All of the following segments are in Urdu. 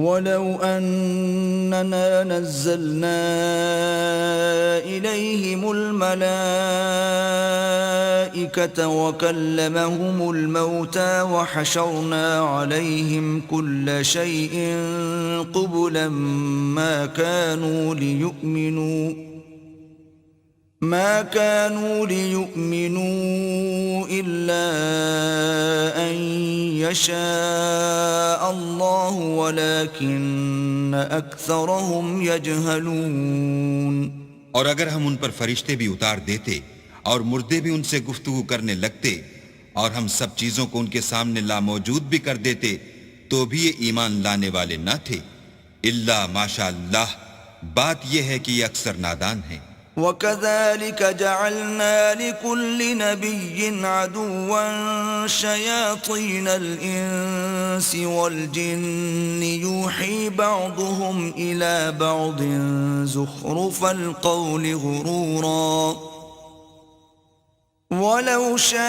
وَلَوْ أَنَّنَا نَزَّلْنَا إِلَيْهِمُ الْمَلَائِكَةَ وَكَلَّمَهُمُ الْمَوْتَى وَحَشَرْنَا عَلَيْهِمْ كُلَّ شَيْءٍ قُبُلًا ما كانوا ليؤمنوا إلا أن يشاء الله ولكن أكثرهم يجهلون. اور اگر ہم ان پر فرشتے بھی اتار دیتے اور مردے بھی ان سے گفتگو کرنے لگتے اور ہم سب چیزوں کو ان کے سامنے لاموجود بھی کر دیتے تو بھی یہ ایمان لانے والے نہ تھے الا ماشاء اللہ. بات یہ ہے کہ یہ اکثر نادان ہیں. وَكَذَلِكَ جَعَلْنَا لِكُلِّ نَبِيٍّ عَدُوًّا شَيَاطِينَ الْإِنسِ وَالْجِنِّ يُوحِي بَعْضُهُمْ إِلَى بَعْضٍ زُخْرُفَ الْقَوْلِ غُرُورًا وَلَوْ شَاءَ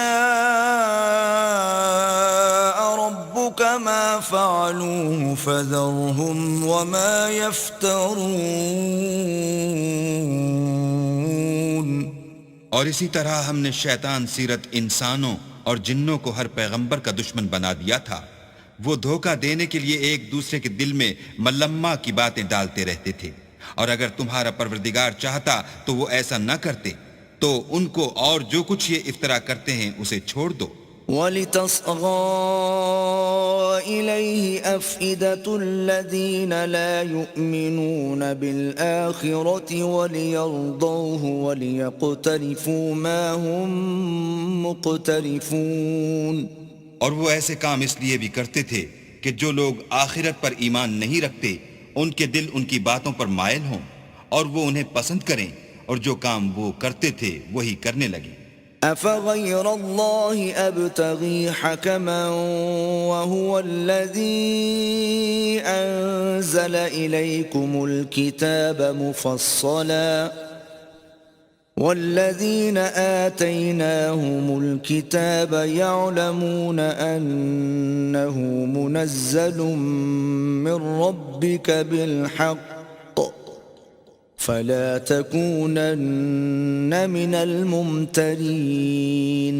رَبُّكَ مَا فَعَلُوهُ فَذَرْهُمْ وَمَا يَفْتَرُونَ. اور اسی طرح ہم نے شیطان سیرت انسانوں اور جنوں کو ہر پیغمبر کا دشمن بنا دیا تھا. وہ دھوکہ دینے کے لیے ایک دوسرے کے دل میں ملمہ کی باتیں ڈالتے رہتے تھے، اور اگر تمہارا پروردگار چاہتا تو وہ ایسا نہ کرتے. تو ان کو اور جو کچھ یہ افطرا کرتے ہیں اسے چھوڑ دو. وَلِتَصْغَى إِلَيْهِ أَفْئِدَةُ الَّذِينَ لَا يُؤْمِنُونَ بِالْآخِرَةِ وَلِيَرْضَوْهُ وَلِيَقْتَرِفُوا مَا هُمْ مُقْتَرِفُونَ. اور وہ ایسے کام اس لیے بھی کرتے تھے کہ جو لوگ آخرت پر ایمان نہیں رکھتے ان کے دل ان کی باتوں پر مائل ہوں اور وہ انہیں پسند کریں، اور جو کام وہ کرتے تھے وہی کرنے لگے. أَفَغَيْرَ اللَّهِ أَبْتَغِي حَكَمًا وَهُوَ الَّذِي أَنزَلَ إِلَيْكُمُ الْكِتَابَ مُفَصَّلًا وَالَّذِينَ آتَيْنَاهُمُ الْكِتَابَ يَعْلَمُونَ أَنَّهُ مُنَزَّلٌ مِّن رَّبِّكَ بِالْحَقِّ فَلَا تَكُونَنَّ مِنَ الْمُمْتَرِينَ.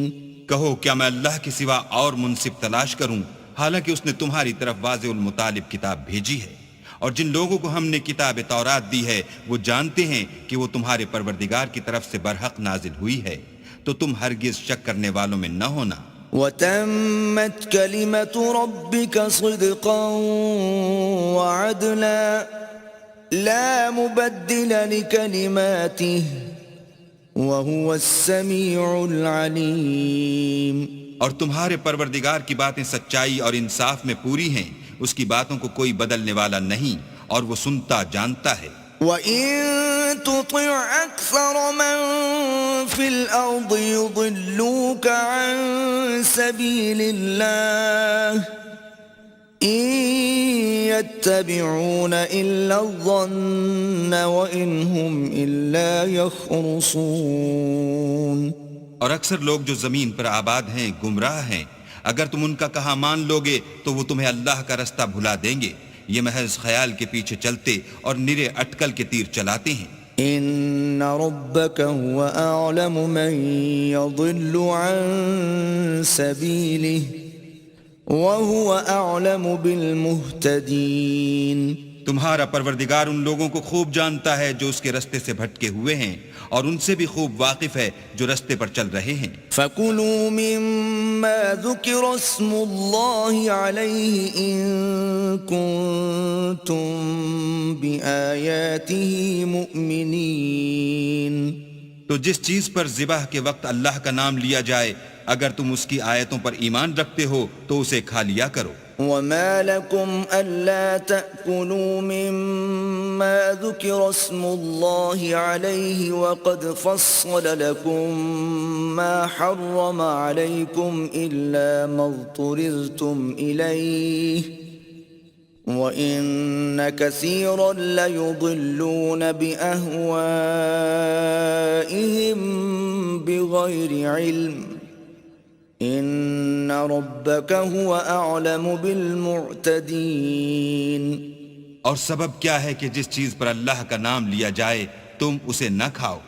کہو کیا میں اللہ کے سوا اور منصف تلاش کروں حالانکہ اس نے تمہاری طرف واضح المطالب کتاب بھیجی ہے. اور جن لوگوں کو ہم نے کتاب تورات دی ہے وہ جانتے ہیں کہ وہ تمہارے پروردگار کی طرف سے برحق نازل ہوئی ہے، تو تم ہرگز شک کرنے والوں میں نہ ہونا. وَتَمَّتْ كَلِمَةُ رَبِّكَ صِدْقًا وَعَدْلًا لا مبدل لكلماته وهو السميع العليم. اور تمہارے پروردگار کی باتیں سچائی اور انصاف میں پوری ہیں، اس کی باتوں کو کوئی بدلنے والا نہیں، اور وہ سنتا جانتا ہے. وَإِن تُطِعْ أَكْثَرَ مَن فِي الْأَرْضِ يُضِلُّوكَ عَن سَبِيلِ اللَّهِ إِن يَتَّبِعُونَ إِلَّا الظَّنَّ وَإِنْ هُمْ إِلَّا يَخْرُصُونَ. اور اکثر لوگ جو زمین پر آباد ہیں گمراہ ہیں، اگر تم ان کا کہا مان لوگے تو وہ تمہیں اللہ کا رستہ بھلا دیں گے. یہ محض خیال کے پیچھے چلتے اور نرے اٹکل کے تیر چلاتے ہیں. إِنَّ رَبَّكَ هُوَ أَعْلَمُ مَن يَضِلُّ عَن سَبِيلِهِ وَهُوَ أَعْلَمُ بِالْمُهْتَدِينَ. تمہارا پروردگار ان لوگوں کو خوب جانتا ہے جو اس کے رستے سے بھٹکے ہوئے ہیں، اور ان سے بھی خوب واقف ہے جو رستے پر چل رہے ہیں. فَكُلُوا مِمَّا ذُكِرَ اسْمُ اللَّهِ عَلَيْهِ إِن كُنتُم بِآيَاتِهِ مُؤْمِنِينَ. تو جس چیز پر ذبح کے وقت اللہ کا نام لیا جائے اگر تم اس کی آیتوں پر ایمان رکھتے ہو تو اسے کھا لیا کرو. وَمَا لَكُمْ أَلَّا تَأْكُلُوا مِمَّا ذُكِرَ اسْمُ اللَّهِ عَلَيْهِ وَقَدْ فَصَّلَ لَكُم مَّا حَرَّمَ عَلَيْكُمْ إِلَّا مَا اضْطُرِرْتُمْ إِلَيْهِ وَإِنَّ كَثِيرًا لَيُضِلُّونَ بِأَهْوَائِهِمْ بِغَيْرِ عِلْمٍ إِنَّ رَبَّكَ هُوَ أَعْلَمُ بِالْمُعْتَدِينَ. اور سبب کیا ہے کہ جس چیز پر اللہ کا نام لیا جائے تم اسے نہ کھاؤ،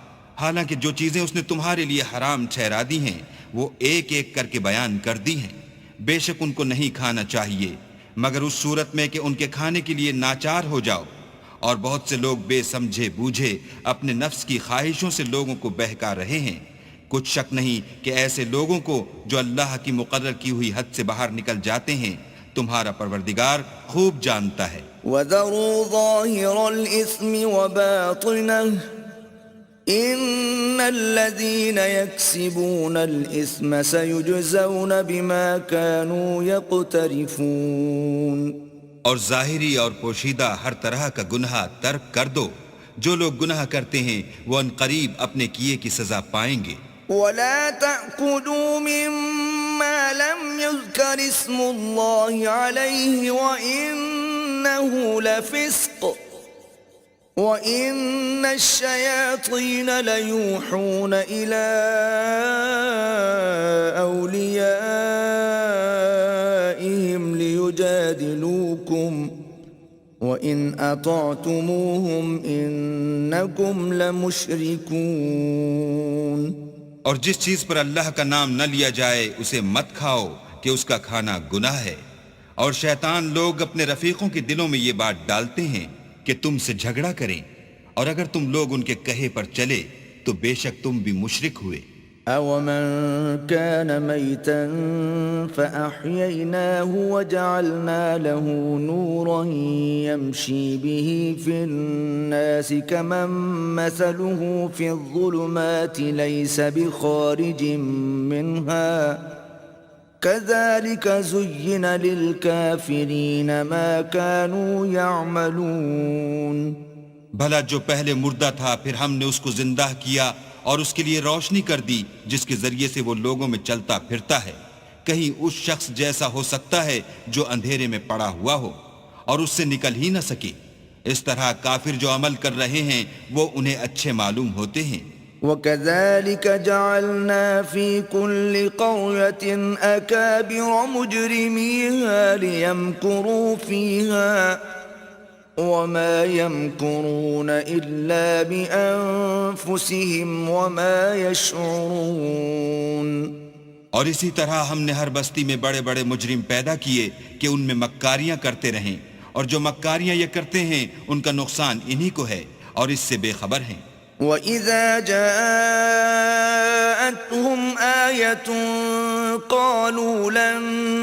حالانکہ جو چیزیں اس نے تمہارے لیے حرام ٹھہرا دی ہیں وہ ایک ایک کر کے بیان کر دی ہیں۔ بے شک ان کو نہیں کھانا چاہیے مگر اس صورت میں کہ ان کے کھانے کے لیے ناچار ہو جاؤ، اور بہت سے لوگ بے سمجھے بوجھے اپنے نفس کی خواہشوں سے لوگوں کو بہکا رہے ہیں۔ کچھ شک نہیں کہ ایسے لوگوں کو جو اللہ کی مقرر کی ہوئی حد سے باہر نکل جاتے ہیں تمہارا پروردگار خوب جانتا ہے۔ وَذَرُوا ظَاهِرَ الْإِثْمِ وَبَاطِنَهُ إِنَّ الَّذِينَ يَكْسِبُونَ الْإِثْمَ سَيُجْزَوْنَ بِمَا كَانُوا يَقْتَرِفُونَ۔ اور ظاہری اور پوشیدہ ہر طرح کا گناہ ترک کر دو، جو لوگ گناہ کرتے ہیں وہ ان قریب اپنے کیے کی سزا پائیں گے۔ وَلَا تَأْكُلُوا مِمَّا لَمْ يُذْكَرِ اسْمُ اللَّهِ عَلَيْهِ وَإِنَّهُ لَفِسْقٌ وَإِنَّ الشَّيَاطِينَ لَيُوحُونَ إِلَىٰ أَوْلِيَائِهِمْ لِيُجَادِلُوكُمْ وَإِنْ أَطَعْتُمُوهُمْ إِنَّكُمْ لَمُشْرِكُونَ۔ اور جس چیز پر اللہ کا نام نہ لیا جائے اسے مت کھاؤ کہ اس کا کھانا گناہ ہے، اور شیطان لوگ اپنے رفیقوں کے دلوں میں یہ بات ڈالتے ہیں کہ تم سے جھگڑا کریں، اور اگر تم لوگ ان کے کہے پر چلے تو بے شک تم بھی مشرک ہوئے۔ أَوَمَنْ كَانَ مَيْتًا فَأَحْيَيْنَاهُ وَجَعَلْنَا لَهُ نُورًا يَمْشِي بِهِ فِي النَّاسِ كَمَنْ مَثَلُهُ فِي الظُّلُمَاتِ لَيْسَ بِخَارِجٍ مِّنْهَا كَذَلِكَ زُيِّنَ لِلْكَافِرِينَ مَا كَانُوا يَعْمَلُونَ۔ بھلا جو پہلے مردہ تھا پھر ہم نے اس کو زندہ کیا اور اس کے لیے روشنی کر دی جس کے ذریعے سے وہ لوگوں میں چلتا پھرتا ہے، کہیں اس شخص جیسا ہو سکتا ہے جو اندھیرے میں پڑا ہوا ہو اور اس سے نکل ہی نہ سکے۔ اس طرح کافر جو عمل کر رہے ہیں وہ انہیں اچھے معلوم ہوتے ہیں۔ وَكَذَلِكَ جَعَلْنَا فِي كُلِّ قَرْيَةٍ أَكَابِرَ مُجْرِمِيهَا لِيَمْكُرُوا فِيهَا وَمَا يَمْكُرُونَ إِلَّا بِأَنفُسِهِمْ وَمَا يَشْعُرُونَ۔ اور اسی طرح ہم نے ہر بستی میں بڑے بڑے مجرم پیدا کیے کہ ان میں مکاریاں کرتے رہیں، اور جو مکاریاں یہ کرتے ہیں ان کا نقصان انہی کو ہے اور اس سے بے خبر ہیں۔ وَإِذَا جَاءَتْهُمْ آيَةٌ قَالُوا لَن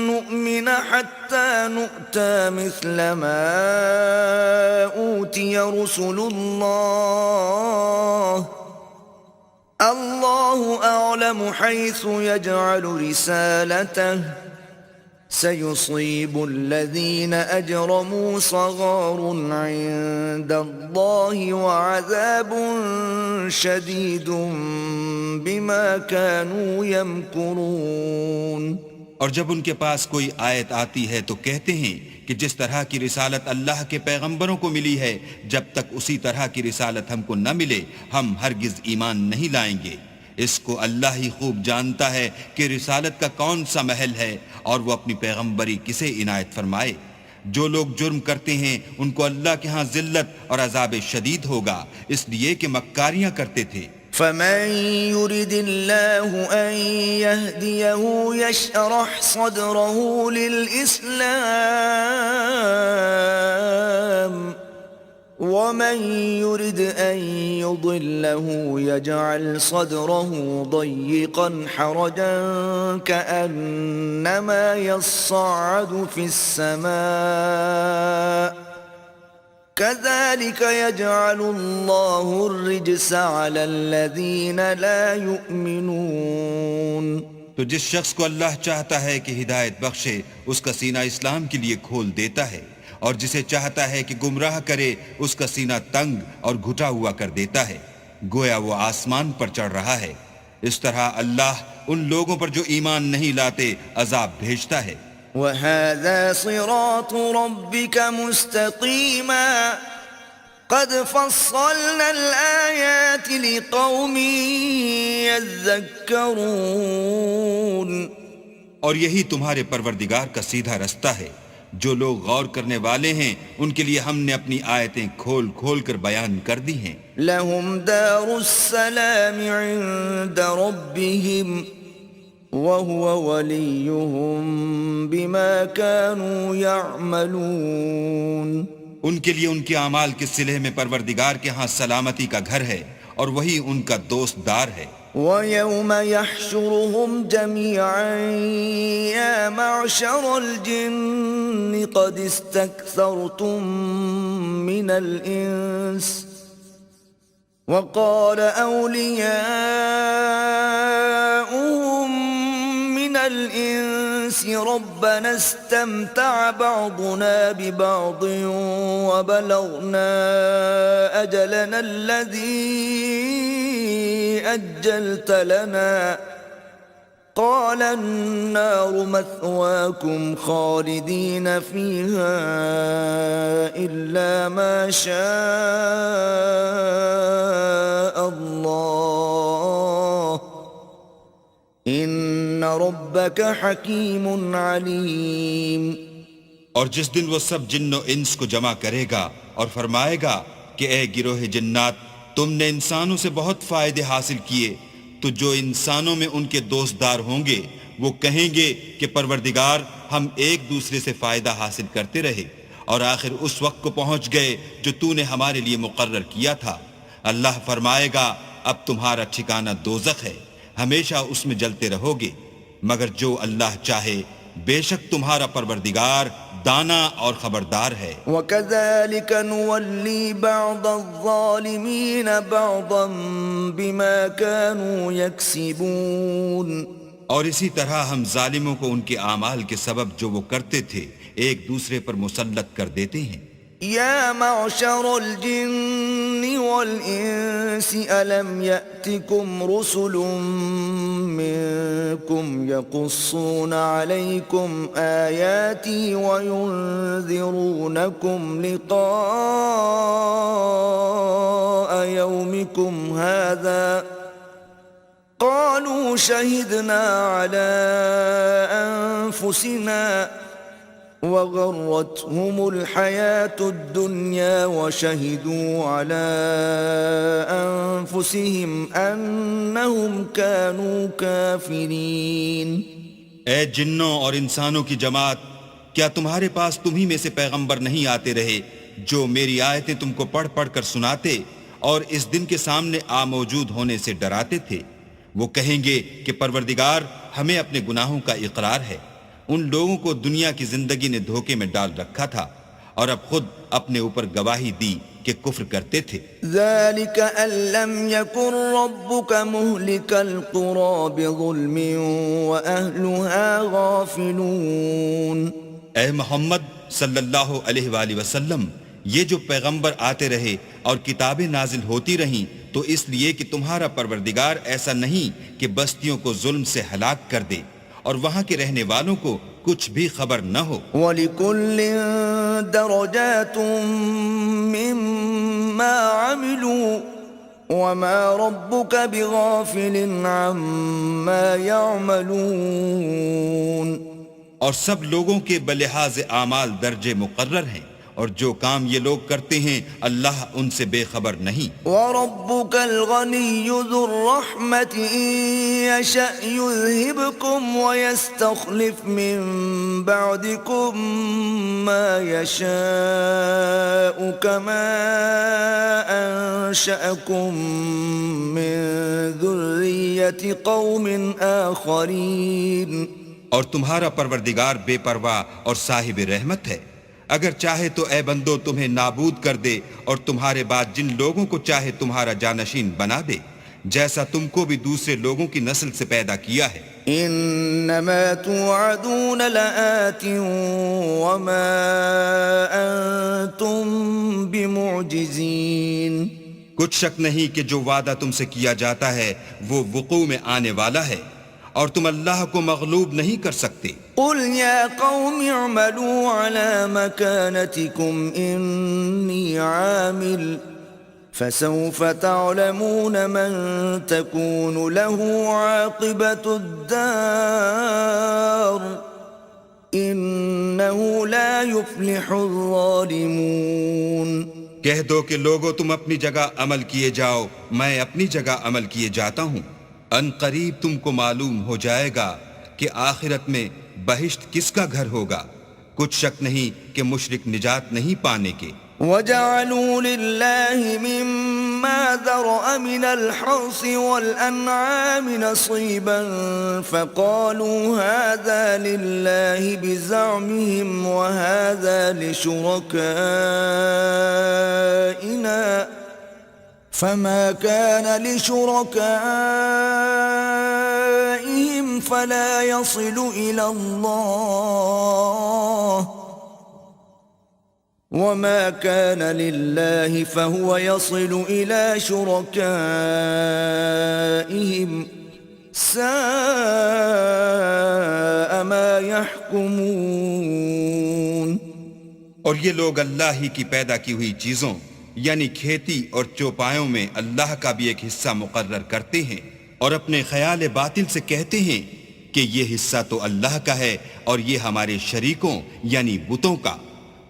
نُّؤْمِنَ حَتَّى نُؤْتَىٰ مِثْلَ مَا أُوتِيَ رُسُلُ اللَّهِ أَعْلَمُ حَيْثُ يَجْعَلُ رِسَالَتَهُ سَيُصِيبُ الَّذِينَ أَجْرَمُوا صَغَارٌ عِندَ اللَّهِ وَعَذَابٌ شَدِيدٌ بِمَا كَانُوا يَمْكُرُونَ۔ اور جب ان کے پاس کوئی آیت آتی ہے تو کہتے ہیں کہ جس طرح کی رسالت اللہ کے پیغمبروں کو ملی ہے جب تک اسی طرح کی رسالت ہم کو نہ ملے ہم ہرگز ایمان نہیں لائیں گے۔ اس کو اللہ ہی خوب جانتا ہے کہ رسالت کا کون سا محل ہے اور وہ اپنی پیغمبری کسے عنایت فرمائے۔ جو لوگ جرم کرتے ہیں ان کو اللہ کے ہاں ذلت اور عذاب شدید ہوگا، اس لیے کہ مکاریاں کرتے تھے۔ فَمَن يُرِدِ اللَّهُ أَن يَهْدِيَهُ يَشْرَحْ صَدْرَهُ لِلْإِسْلَامِ وَمَن يُرِدْ أَن يُضِلَّهُ يَجْعَلْ صَدْرَهُ ضَيِّقًا حَرَجًا كَأَنَّمَا يَصَّعَّدُ فِي السَّمَاءِ كَذَلِكَ يَجْعَلُ اللَّهُ الرِّجْسَ عَلَى الَّذِينَ لَا يُؤْمِنُونَ۔ تو جس شخص کو اللہ چاہتا ہے کہ ہدایت بخشے اس کا سینہ اسلام کے لیے کھول دیتا ہے، اور جسے چاہتا ہے کہ گمراہ کرے اس کا سینہ تنگ اور گھٹا ہوا کر دیتا ہے، گویا وہ آسمان پر چڑھ رہا ہے۔ اس طرح اللہ ان لوگوں پر جو ایمان نہیں لاتے عذاب بھیجتا ہے۔ وَهَذَا صِرَاطُ رَبِّكَ مُسْتَقِيمًا قَدْ فَصَّلْنَا الْآيَاتِ لِقَوْمٍ يَذَّكَّرُونَ۔ اور یہی تمہارے پروردگار کا سیدھا رستہ ہے، جو لوگ غور کرنے والے ہیں ان کے لیے ہم نے اپنی آیتیں کھول کھول کر بیان کر دی ہیں. لهم دار السلام عند ربهم وهو وليهم بما كانوا يعملون. ان کے لیے ان کے اعمال کے صلح میں پروردگار کے ہاں سلامتی کا گھر ہے اور وہی ان کا دوست دار ہے. وَيَوْمَ يَحْشُرُهُمْ جَمِيعًا يَا مَعْشَرَ الْجِنِّ قَدِ اسْتَكْثَرْتُم مِّنَ الْإِنسِ وَقَالَ أَوْلِيَاؤُهُم مِّنَ الْإِنسِ رَبَّنَا اسْتَمْتَعَ بَعْضُنَا بِبَعْضٍ وَبَلَغْنَا أَجَلَنَا الَّذِي أجلت لنا قال النار مثواكم خالدين فيها إلا ما شاء الله إن ربك حكيم عليم. اور جس دن وہ سب جن و انس کو جمع کرے گا اور فرمائے گا کہ اے گروہ جنات، تم نے انسانوں سے بہت فائدے حاصل کیے، تو جو انسانوں میں ان کے دوستدار ہوں گے وہ کہیں گے کہ پروردگار ہم ایک دوسرے سے فائدہ حاصل کرتے رہے اور آخر اس وقت کو پہنچ گئے جو تو نے ہمارے لیے مقرر کیا تھا. اللہ فرمائے گا اب تمہارا ٹھکانہ دوزخ ہے، ہمیشہ اس میں جلتے رہو گے، مگر جو اللہ چاہے بے شک تمہارا پروردگار دانا اور خبردار ہے. وَكَذَلِكَ نُوَلِّي بَعْضَ الظَّالِمِينَ بَعْضًا بِمَا كَانُوا يَكْسِبُونَ. اور اسی طرح ہم ظالموں کو ان کے اعمال کے سبب جو وہ کرتے تھے ایک دوسرے پر مسلط کر دیتے ہیں. يا معشر الجن والإنس ألم يأتكم رسل منكم يقصون عليكم آياتي وينذرونكم لقاء يومكم هذا قالوا شهدنا على أنفسنا وغرتهم الحياة الدنيا وشهدوا على أنفسهم أنهم كانوا كافرين. اے جنوں اور انسانوں کی جماعت، کیا تمہارے پاس تمہیں میں سے پیغمبر نہیں آتے رہے جو میری آیتیں تم کو پڑھ پڑھ کر سناتے اور اس دن کے سامنے موجود ہونے سے ڈراتے تھے؟ وہ کہیں گے کہ پروردگار ہمیں اپنے گناہوں کا اقرار ہے، ان لوگوں کو دنیا کی زندگی نے دھوکے میں ڈال رکھا تھا اور اب خود اپنے اوپر گواہی دی کہ کفر کرتے تھے. ذَلِكَ أَن لَّمْ يَكُن رَّبُّكَ مُهْلِكَ الْقُرَىٰ بِظُلْمٍ وَأَهْلُهَا غَافِلُونَ. اے محمد صلی اللہ علیہ وآلہ وسلم، یہ جو پیغمبر آتے رہے اور کتابیں نازل ہوتی رہیں تو اس لیے کہ تمہارا پروردگار ایسا نہیں کہ بستیوں کو ظلم سے ہلاک کر دے اور وہاں کے رہنے والوں کو کچھ بھی خبر نہ ہو. وَلِكُلٍّ دَرَجَاتٌ مِّمَّا عَمِلُوا وَمَا رَبُّكَ بِغَافِلٍ عَمَّا يَعْمَلُونَ. اور سب لوگوں کے بلحاظ اعمال درجے مقرر ہیں اور جو کام یہ لوگ کرتے ہیں اللہ ان سے بے خبر نہیں. وَرَبُّكَ الْغَنِيُّ ذُو الرَّحْمَةِ إِن يَشَأْ يُذْهِبْكُمْ وَيَسْتَخْلِفْ مِن بَعْدِكُم مَّا يَشَاءُ كَمَا أَنشَأَكُم مِّن ذُرِّيَّةِ قَوْمٍ آخَرِينَ. اور تمہارا پروردگار بے پرواہ اور صاحب رحمت ہے، اگر چاہے تو اے بندو تمہیں نابود کر دے اور تمہارے بعد جن لوگوں کو چاہے تمہارا جانشین بنا دے، جیسا تم کو بھی دوسرے لوگوں کی نسل سے پیدا کیا ہے. انما توعدون لآت وما انتم بمعجزین. کچھ شک نہیں کہ جو وعدہ تم سے کیا جاتا ہے وہ وقوع میں آنے والا ہے اور تم اللہ کو مغلوب نہیں کر سکتے. قل یا قوم اعملوا على مكانتكم انی عامل فسوف تعلمون من تكون له عاقبة الدار إنه لا يفلح الظالمون. کہہ دو کہ لوگو تم اپنی جگہ عمل کیے جاؤ، میں اپنی جگہ عمل کیے جاتا ہوں. ان قریب تم کو معلوم ہو جائے گا کہ آخرت میں بہشت کس کا گھر ہوگا. کچھ شک نہیں کہ مشرک نجات نہیں پانے کے. وَجَعَلُوا لِلَّهِ مِمَّا ذَرَأَ مِنَ الْحَرْثِ وَالْأَنْعَامِ نَصِيبًا فَقَالُوا هَذَا لِلَّهِ بِزَعْمِهِمْ وَهَذَا لِشُرَكَائِنَا فَمَا كَانَ لِشُرَكَائِهِمْ فَلَا يَصِلُ إِلَى اللَّهِ وما كان لله فهو يصل إلى شركائهم ساء ما يحكمون. اور یہ لوگ اللہ ہی کی پیدا کی ہوئی چیزوں یعنی کھیتی اور چوپایوں میں اللہ کا بھی ایک حصہ مقرر کرتے ہیں اور اپنے خیال باطل سے کہتے ہیں کہ یہ حصہ تو اللہ کا ہے اور یہ ہمارے شریکوں یعنی بتوں کا.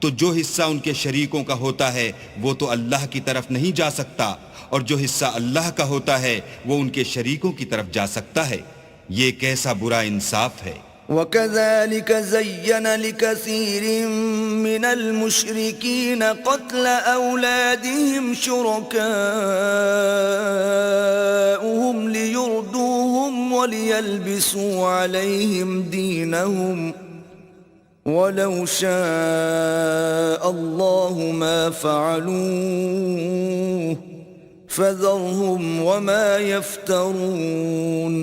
تو جو حصہ ان کے شریکوں کا ہوتا ہے وہ تو اللہ کی طرف نہیں جا سکتا، اور جو حصہ اللہ کا ہوتا ہے وہ ان کے شریکوں کی طرف جا سکتا ہے. یہ کیسا برا انصاف ہے. وَكَذَلِكَ زَيَّنَ لِكَثِيرٍ مِّنَ الْمُشْرِكِينَ قَتْلَ أَوْلَادِهِمْ شُرَكَاؤُهُمْ لِيُرْدُوهُمْ وَلِيَلْبِسُوا عَلَيْهِمْ دِينَهُمْ وَلَوْ شَاءَ اللَّهُ مَا فَعَلُوهُ فَذَرْهُمْ وَمَا يَفْتَرُونَ.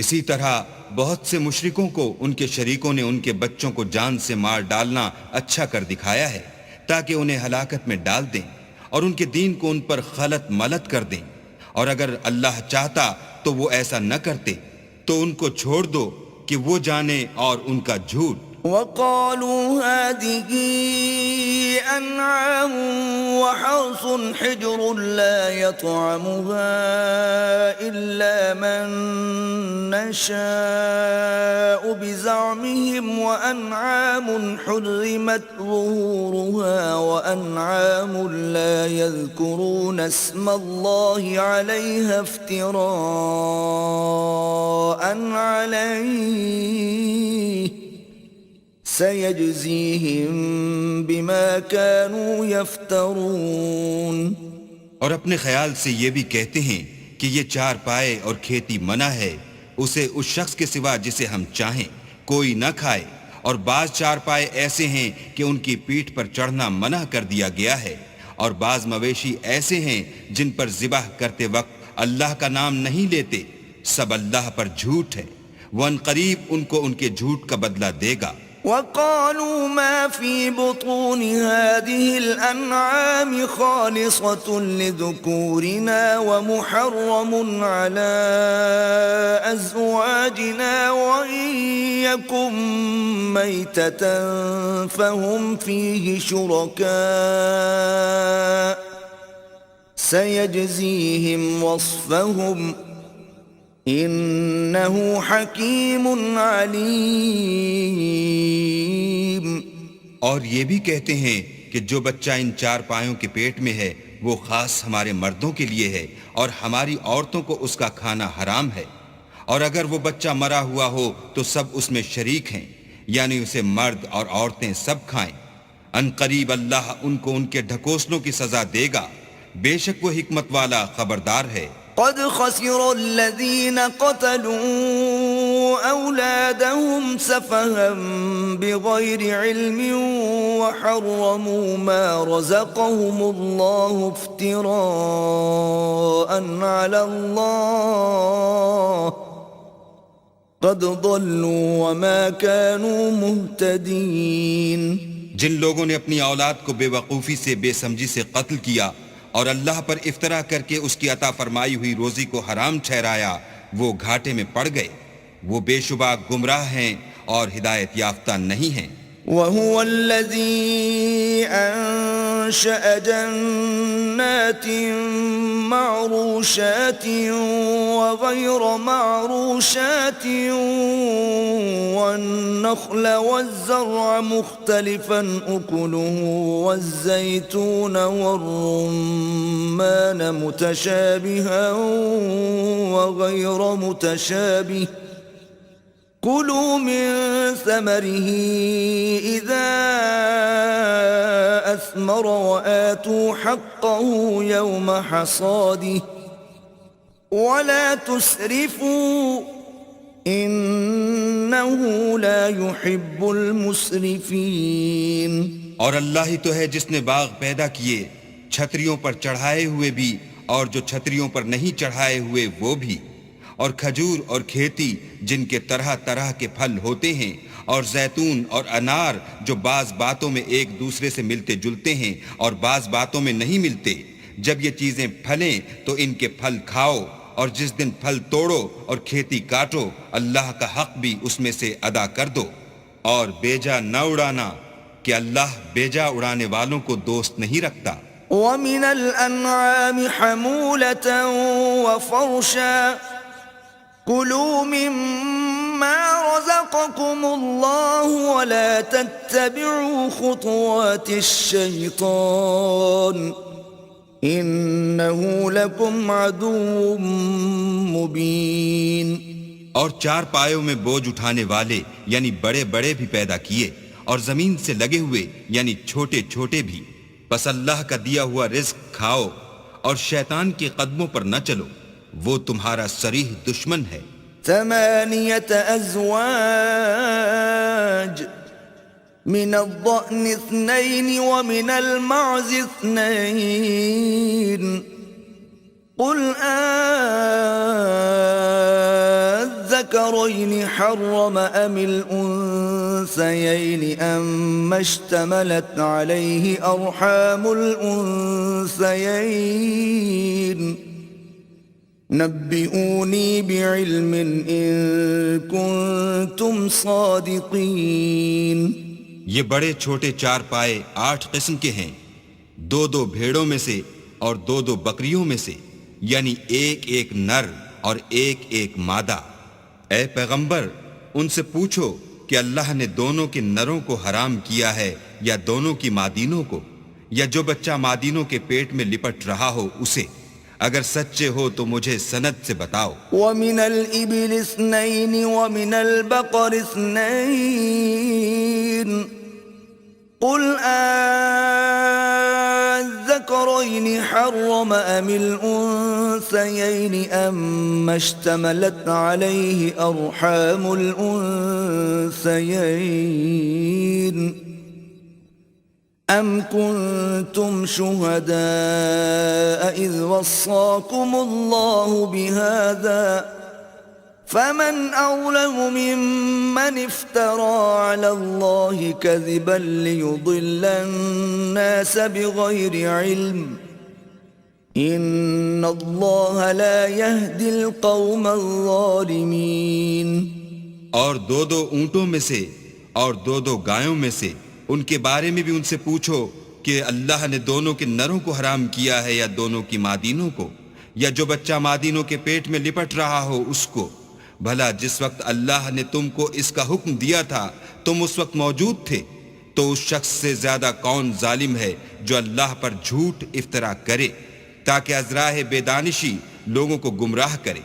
اسی طرح بہت سے مشرکوں کو ان کے شریکوں نے ان کے بچوں کو جان سے مار ڈالنا اچھا کر دکھایا ہے تاکہ انہیں ہلاکت میں ڈال دیں اور ان کے دین کو ان پر خلط ملط کر دیں. اور اگر اللہ چاہتا تو وہ ایسا نہ کرتے. تو ان کو چھوڑ دو کہ وہ جانے اور ان کا جھوٹ. وَقَالُوا هَذِهِ أَنْعَامٌ وَحَرْثٌ حِجْرٌ لَا يَطْعَمُهَا إِلَّا مَن نَّشَاءُ بِزَعْمِهِمْ وَأَنْعَامٌ حُرِّمَتْ ظُهُورُهَا وَأَنْعَامٌ لَا يَذْكُرُونَ اسْمَ اللَّهِ عَلَيْهَا افْتِرَاءً عَلَيْهِ سَيَجْزِيهِمْ بِمَا كَانُوا يَفْتَرُونَ. اور اپنے خیال سے یہ بھی کہتے ہیں کہ یہ چار پائے اور کھیتی منع ہے، اسے اس شخص کے سوا جسے ہم چاہیں کوئی نہ کھائے. اور بعض چار پائے ایسے ہیں کہ ان کی پیٹھ پر چڑھنا منع کر دیا گیا ہے، اور بعض مویشی ایسے ہیں جن پر ذبح کرتے وقت اللہ کا نام نہیں لیتے. سب اللہ پر جھوٹ ہے، وہ ان قریب ان کو ان کے جھوٹ کا بدلہ دے گا. وَقَالُوا مَا فِي بُطُونِ هَٰذِهِ الْأَنْعَامِ خَالِصَةٌ لِذُكُورِنَا وَمُحَرَّمٌ عَلَىٰ أَزْوَاجِنَا وَإِن يَكُن مَّيْتَةً فَهُمْ فِيهِ شُرَكَاءُ سَيَجْزِيهِمْ وَصْفَهُمْ انہو حکیم علیم. اور یہ بھی کہتے ہیں کہ جو بچہ ان چار پایوں کے پیٹ میں ہے وہ خاص ہمارے مردوں کے لیے ہے اور ہماری عورتوں کو اس کا کھانا حرام ہے. اور اگر وہ بچہ مرا ہوا ہو تو سب اس میں شریک ہیں، یعنی اسے مرد اور عورتیں سب کھائیں. ان قریب اللہ ان کو ان کے ڈھکوسلوں کی سزا دے گا، بے شک وہ حکمت والا خبردار ہے. قد خسر الذين قتلوا أولادهم سفها بغير علم وحرموا ما رزقهم الله افتراء على الله قد ضلوا وما كانوا مهتدين. جن لوگوں نے اپنی اولاد کو بے وقوفی سے بے سمجھی سے قتل کیا اور اللہ پر افطرا کر کے اس کی عطا فرمائی ہوئی روزی کو حرام ٹھہرایا، وہ گھاٹے میں پڑ گئے. وہ بے شبہ گمراہ ہیں اور ہدایت یافتہ نہیں ہیں. وَهُوَ الَّذِي أنشأ جنات معروشات وغير معروشات والنخل والزرع مختلفا أكله والزيتون والرمان متشابها وغير متشابه كلوا من ثمره إذا أثمر وآتوا حقه يوم حصاده ولا تسرفوا إنه لا يحب المسرفين. اور اللہ ہی تو ہے جس نے باغ پیدا کیے چھتریوں پر چڑھائے ہوئے بھی اور جو چھتریوں پر نہیں چڑھائے ہوئے وہ بھی، اور کھجور اور کھیتی جن کے طرح طرح کے پھل ہوتے ہیں، اور زیتون اور انار جو بعض باتوں میں ایک دوسرے سے ملتے جلتے ہیں اور بعض باتوں میں نہیں ملتے. جب یہ چیزیں پھلیں تو ان کے پھل کھاؤ، اور جس دن پھل توڑو اور کھیتی کاٹو اللہ کا حق بھی اس میں سے ادا کر دو، اور بیجا نہ اڑانا کہ اللہ بیجا اڑانے والوں کو دوست نہیں رکھتا. ومن الأنعام حمولة وفرشا كلوا مما رزقكم الله ولا تتبعوا خطوات الشيطان إنه لكم عدو مبين. اور چار پایوں میں بوجھ اٹھانے والے یعنی بڑے بڑے بھی پیدا کیے، اور زمین سے لگے ہوئے یعنی چھوٹے چھوٹے بھی. بس اللہ کا دیا ہوا رزق کھاؤ اور شیطان کے قدموں پر نہ چلو، وہ تمہارا صریح دشمن ہے. 8 أزواج من الضأن 2 ومن المعز 2 قل الذكرين حرم أم الأنثيين أم اشتملت عليه أرحام الأنثيين نبئوني بعلم إن كنتم صادقين. یہ بڑے چھوٹے چار پائے 8 قسم کے ہیں، 2 بھیڑوں میں سے اور 2 بکریوں میں سے، یعنی ایک نر اور ایک مادہ. اے پیغمبر ان سے پوچھو کہ اللہ نے دونوں کے نروں کو حرام کیا ہے یا دونوں کی مادینوں کو، یا جو بچہ مادینوں کے پیٹ میں لپٹ رہا ہو اسے. اگر سچے ہو تو مجھے سند سے بتاؤ. ومن الإبل 2 ومن البقر 2 قل الذكرين حرم أم الأنثيين أم اشتملت عليه أرحام الأنثيين أم كنتم شهداء إذ وصاكم الله بهذا فمن أظلم ممن افترى على الله كذبا ليضل الناس بغير علم إن الله لا يهدي القوم الظالمين. اور 2 اونٹوں میں سے اور 2 گایوں میں سے ان کے بارے میں بھی ان سے پوچھو کہ اللہ نے دونوں کے نروں کو حرام کیا ہے یا دونوں کی مادینوں کو، یا جو بچہ مادینوں کے پیٹ میں لپٹ رہا ہو اس کو. بھلا جس وقت اللہ نے تم کو اس کا حکم دیا تھا تم اس وقت موجود تھے، تو اس شخص سے زیادہ کون ظالم ہے جو اللہ پر جھوٹ افطرا کرے تاکہ از راہ بے دانشی لوگوں کو گمراہ کرے.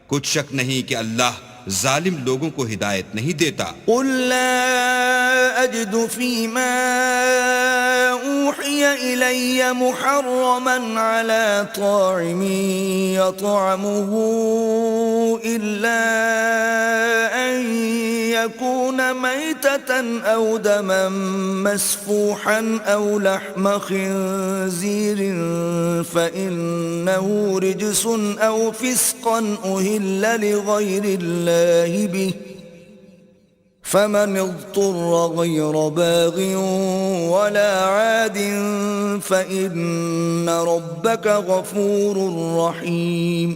کچھ شک نہیں کہ اللہ ظالم لوگوں کو ہدایت نہیں دیتا. قل لا أجد فيما أوحي إلي محرما على طاعم يطعمه إلا أن يكون ميتة أو دما مسفوحا أو لحم خنزير فإنه رجس أو فسقا أهل لغير الله به فمن اضطر غير باغ ولا عاد فإن ربك غفور رحيم.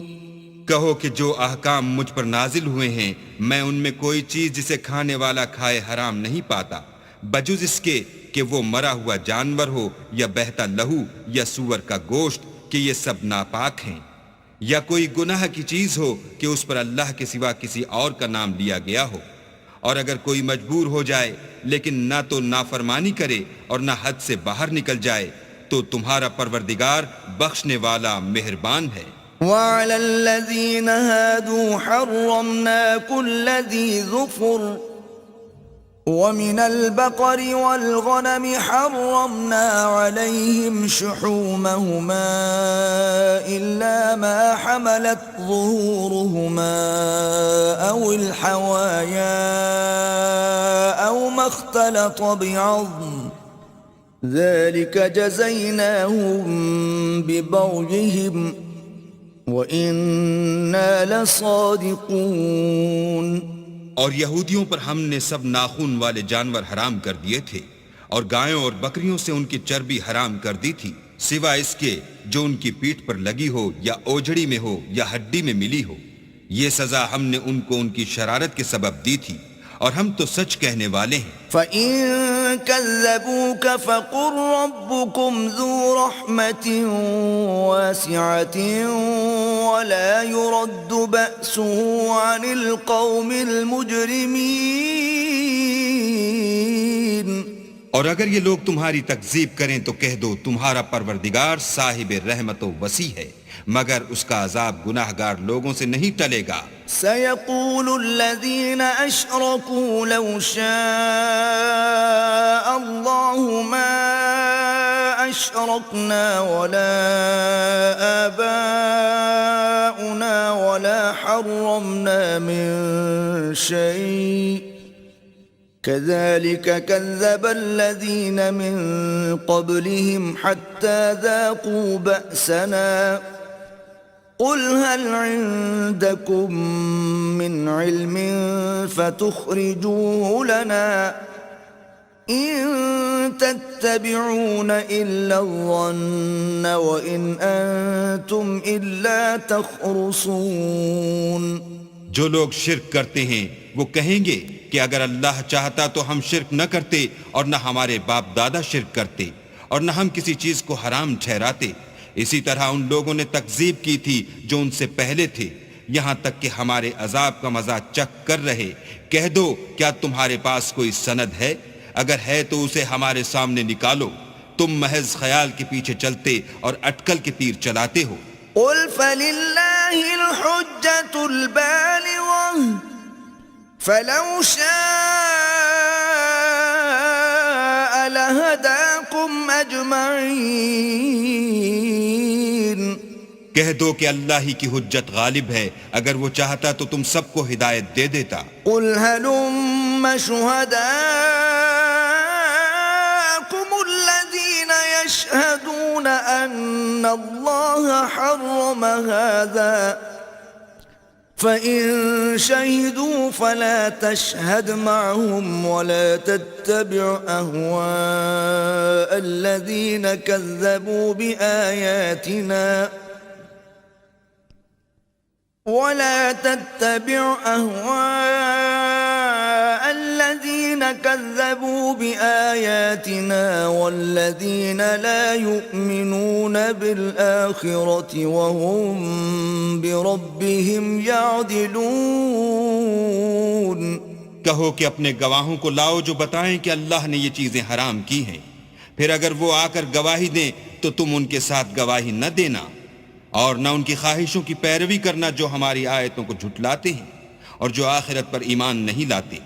کہو کہ جو احکام مجھ پر نازل ہوئے ہیں میں ان میں کوئی چیز جسے کھانے والا کھائے حرام نہیں پاتا، بجز اس کے کہ وہ مرا ہوا جانور ہو یا بہتا لہو یا سور کا گوشت کہ یہ سب ناپاک ہیں، یا کوئی گناہ کی چیز ہو کہ اس پر اللہ کے سوا کسی اور کا نام لیا گیا ہو، اور اگر کوئی مجبور ہو جائے لیکن نہ تو نافرمانی کرے اور نہ حد سے باہر نکل جائے تو تمہارا پروردگار بخشنے والا مہربان ہے۔ وعلى الذين هادوا حرمنا كل ذي ظفر ومن البقر والغنم حرمنا عليهم شحومهما إلا ما حملت ظهورهما أو الحوايا أو ما اختلط بعظم ذلك جزيناهم ببغيهم وَإِنَّا لَصَادِقُونَ۔ اور یہودیوں پر ہم نے سب ناخون والے جانور حرام کر دیے تھے، اور گایوں اور بکریوں سے ان کی چربی حرام کر دی تھی، سوائے اس کے جو ان کی پیٹھ پر لگی ہو یا اوجڑی میں ہو یا ہڈی میں ملی ہو۔ یہ سزا ہم نے ان کو ان کی شرارت کے سبب دی تھی، اور ہم تو سچ کہنے والے ہیں۔ فَإِن كَذَّبُوكَ فَقُلْ رَبُّكُمْ ذُو رَحْمَةٍ وَاسِعَةٍ وَلَا يُرَدُّ بَأْسُهُ عَنِ الْقَوْمِ الْمُجْرِمِينَ۔ اور اگر یہ لوگ تمہاری تکذیب کریں تو کہہ دو تمہارا پروردگار صاحب رحمت و وسیع ہے، مگر اس کا عذاب گناہگار لوگوں سے نہیں ٹلے گا۔ سَيَقُولُ الَّذِينَ أَشْرَكُوا لَوْ شَاءَ اللَّهُ مَا أَشْرَكْنَا وَلَا آبَاؤُنَا وَلَا حَرَّمْنَا مِن شَيْءٍ كَذَلِكَ كَذَّبَ الَّذِينَ مِن قَبْلِهِمْ حَتَّى ذَاقُوا بَأْسَنَا قُلْ هَلْ عِندَكُمْ مِنْ عِلْمٍ فَتُخْرِجُوهُ لَنَا إِن تَتَّبِعُونَ إِلَّا الظَّنَّ وَإِنْ أَنْتُمْ إِلَّا تَخْرُصُونَ۔ جو لوگ شرک کرتے ہیں وہ کہیں گے کہ اگر اللہ چاہتا تو ہم شرک نہ کرتے، اور نہ ہمارے باپ دادا شرک کرتے، اور نہ ہم کسی چیز کو حرام ٹھہراتے۔ اسی طرح ان لوگوں نے تکذیب کی تھی جو ان سے پہلے تھے، یہاں تک کہ ہمارے عذاب کا مزہ چکھ کر رہے۔ کہہ دو کیا تمہارے پاس کوئی سند ہے؟ اگر ہے تو اسے ہمارے سامنے نکالو۔ تم محض خیال کے پیچھے چلتے اور اٹکل کے تیر چلاتے ہو۔ قُلْ فَلِلَّهِ الْحُجَّةُ الْبَالِغَةُ فَلَوْ شَاءَ لَهَدَاكُمْ أَجْمَعِينَ۔ کہہ دو کہ اللہ ہی کی حجت غالب ہے، اگر وہ چاہتا تو تم سب کو ہدایت دے دیتا۔ قُلْ هَلُمَّ شُهَدَاءَكُمُ الَّذِينَ يَشْهَدُونَ أَنَّ اللَّهَ حَرَّمَ هَذَا فَإِن شَهِدُوا فَلَا تَشْهَدْ مَعَهُمْ وَلَا تَتَّبِعْ أَهْوَاءَ الَّذِينَ كَذَّبُوا بِآيَاتِنَا وَالَّذِينَ لَا يُؤْمِنُونَ بِالْآخِرَةِ وَهُمْ بِرَبِّهِمْ يَعْدِلُونَ۔ کہو کہ اپنے گواہوں کو لاؤ جو بتائیں کہ اللہ نے یہ چیزیں حرام کی ہیں، پھر اگر وہ آ کر گواہی دیں تو تم ان کے ساتھ گواہی نہ دینا، اور نہ ان کی خواہشوں کی پیروی کرنا جو ہماری آیتوں کو جھٹلاتے ہیں اور جو آخرت پر ایمان نہیں لاتے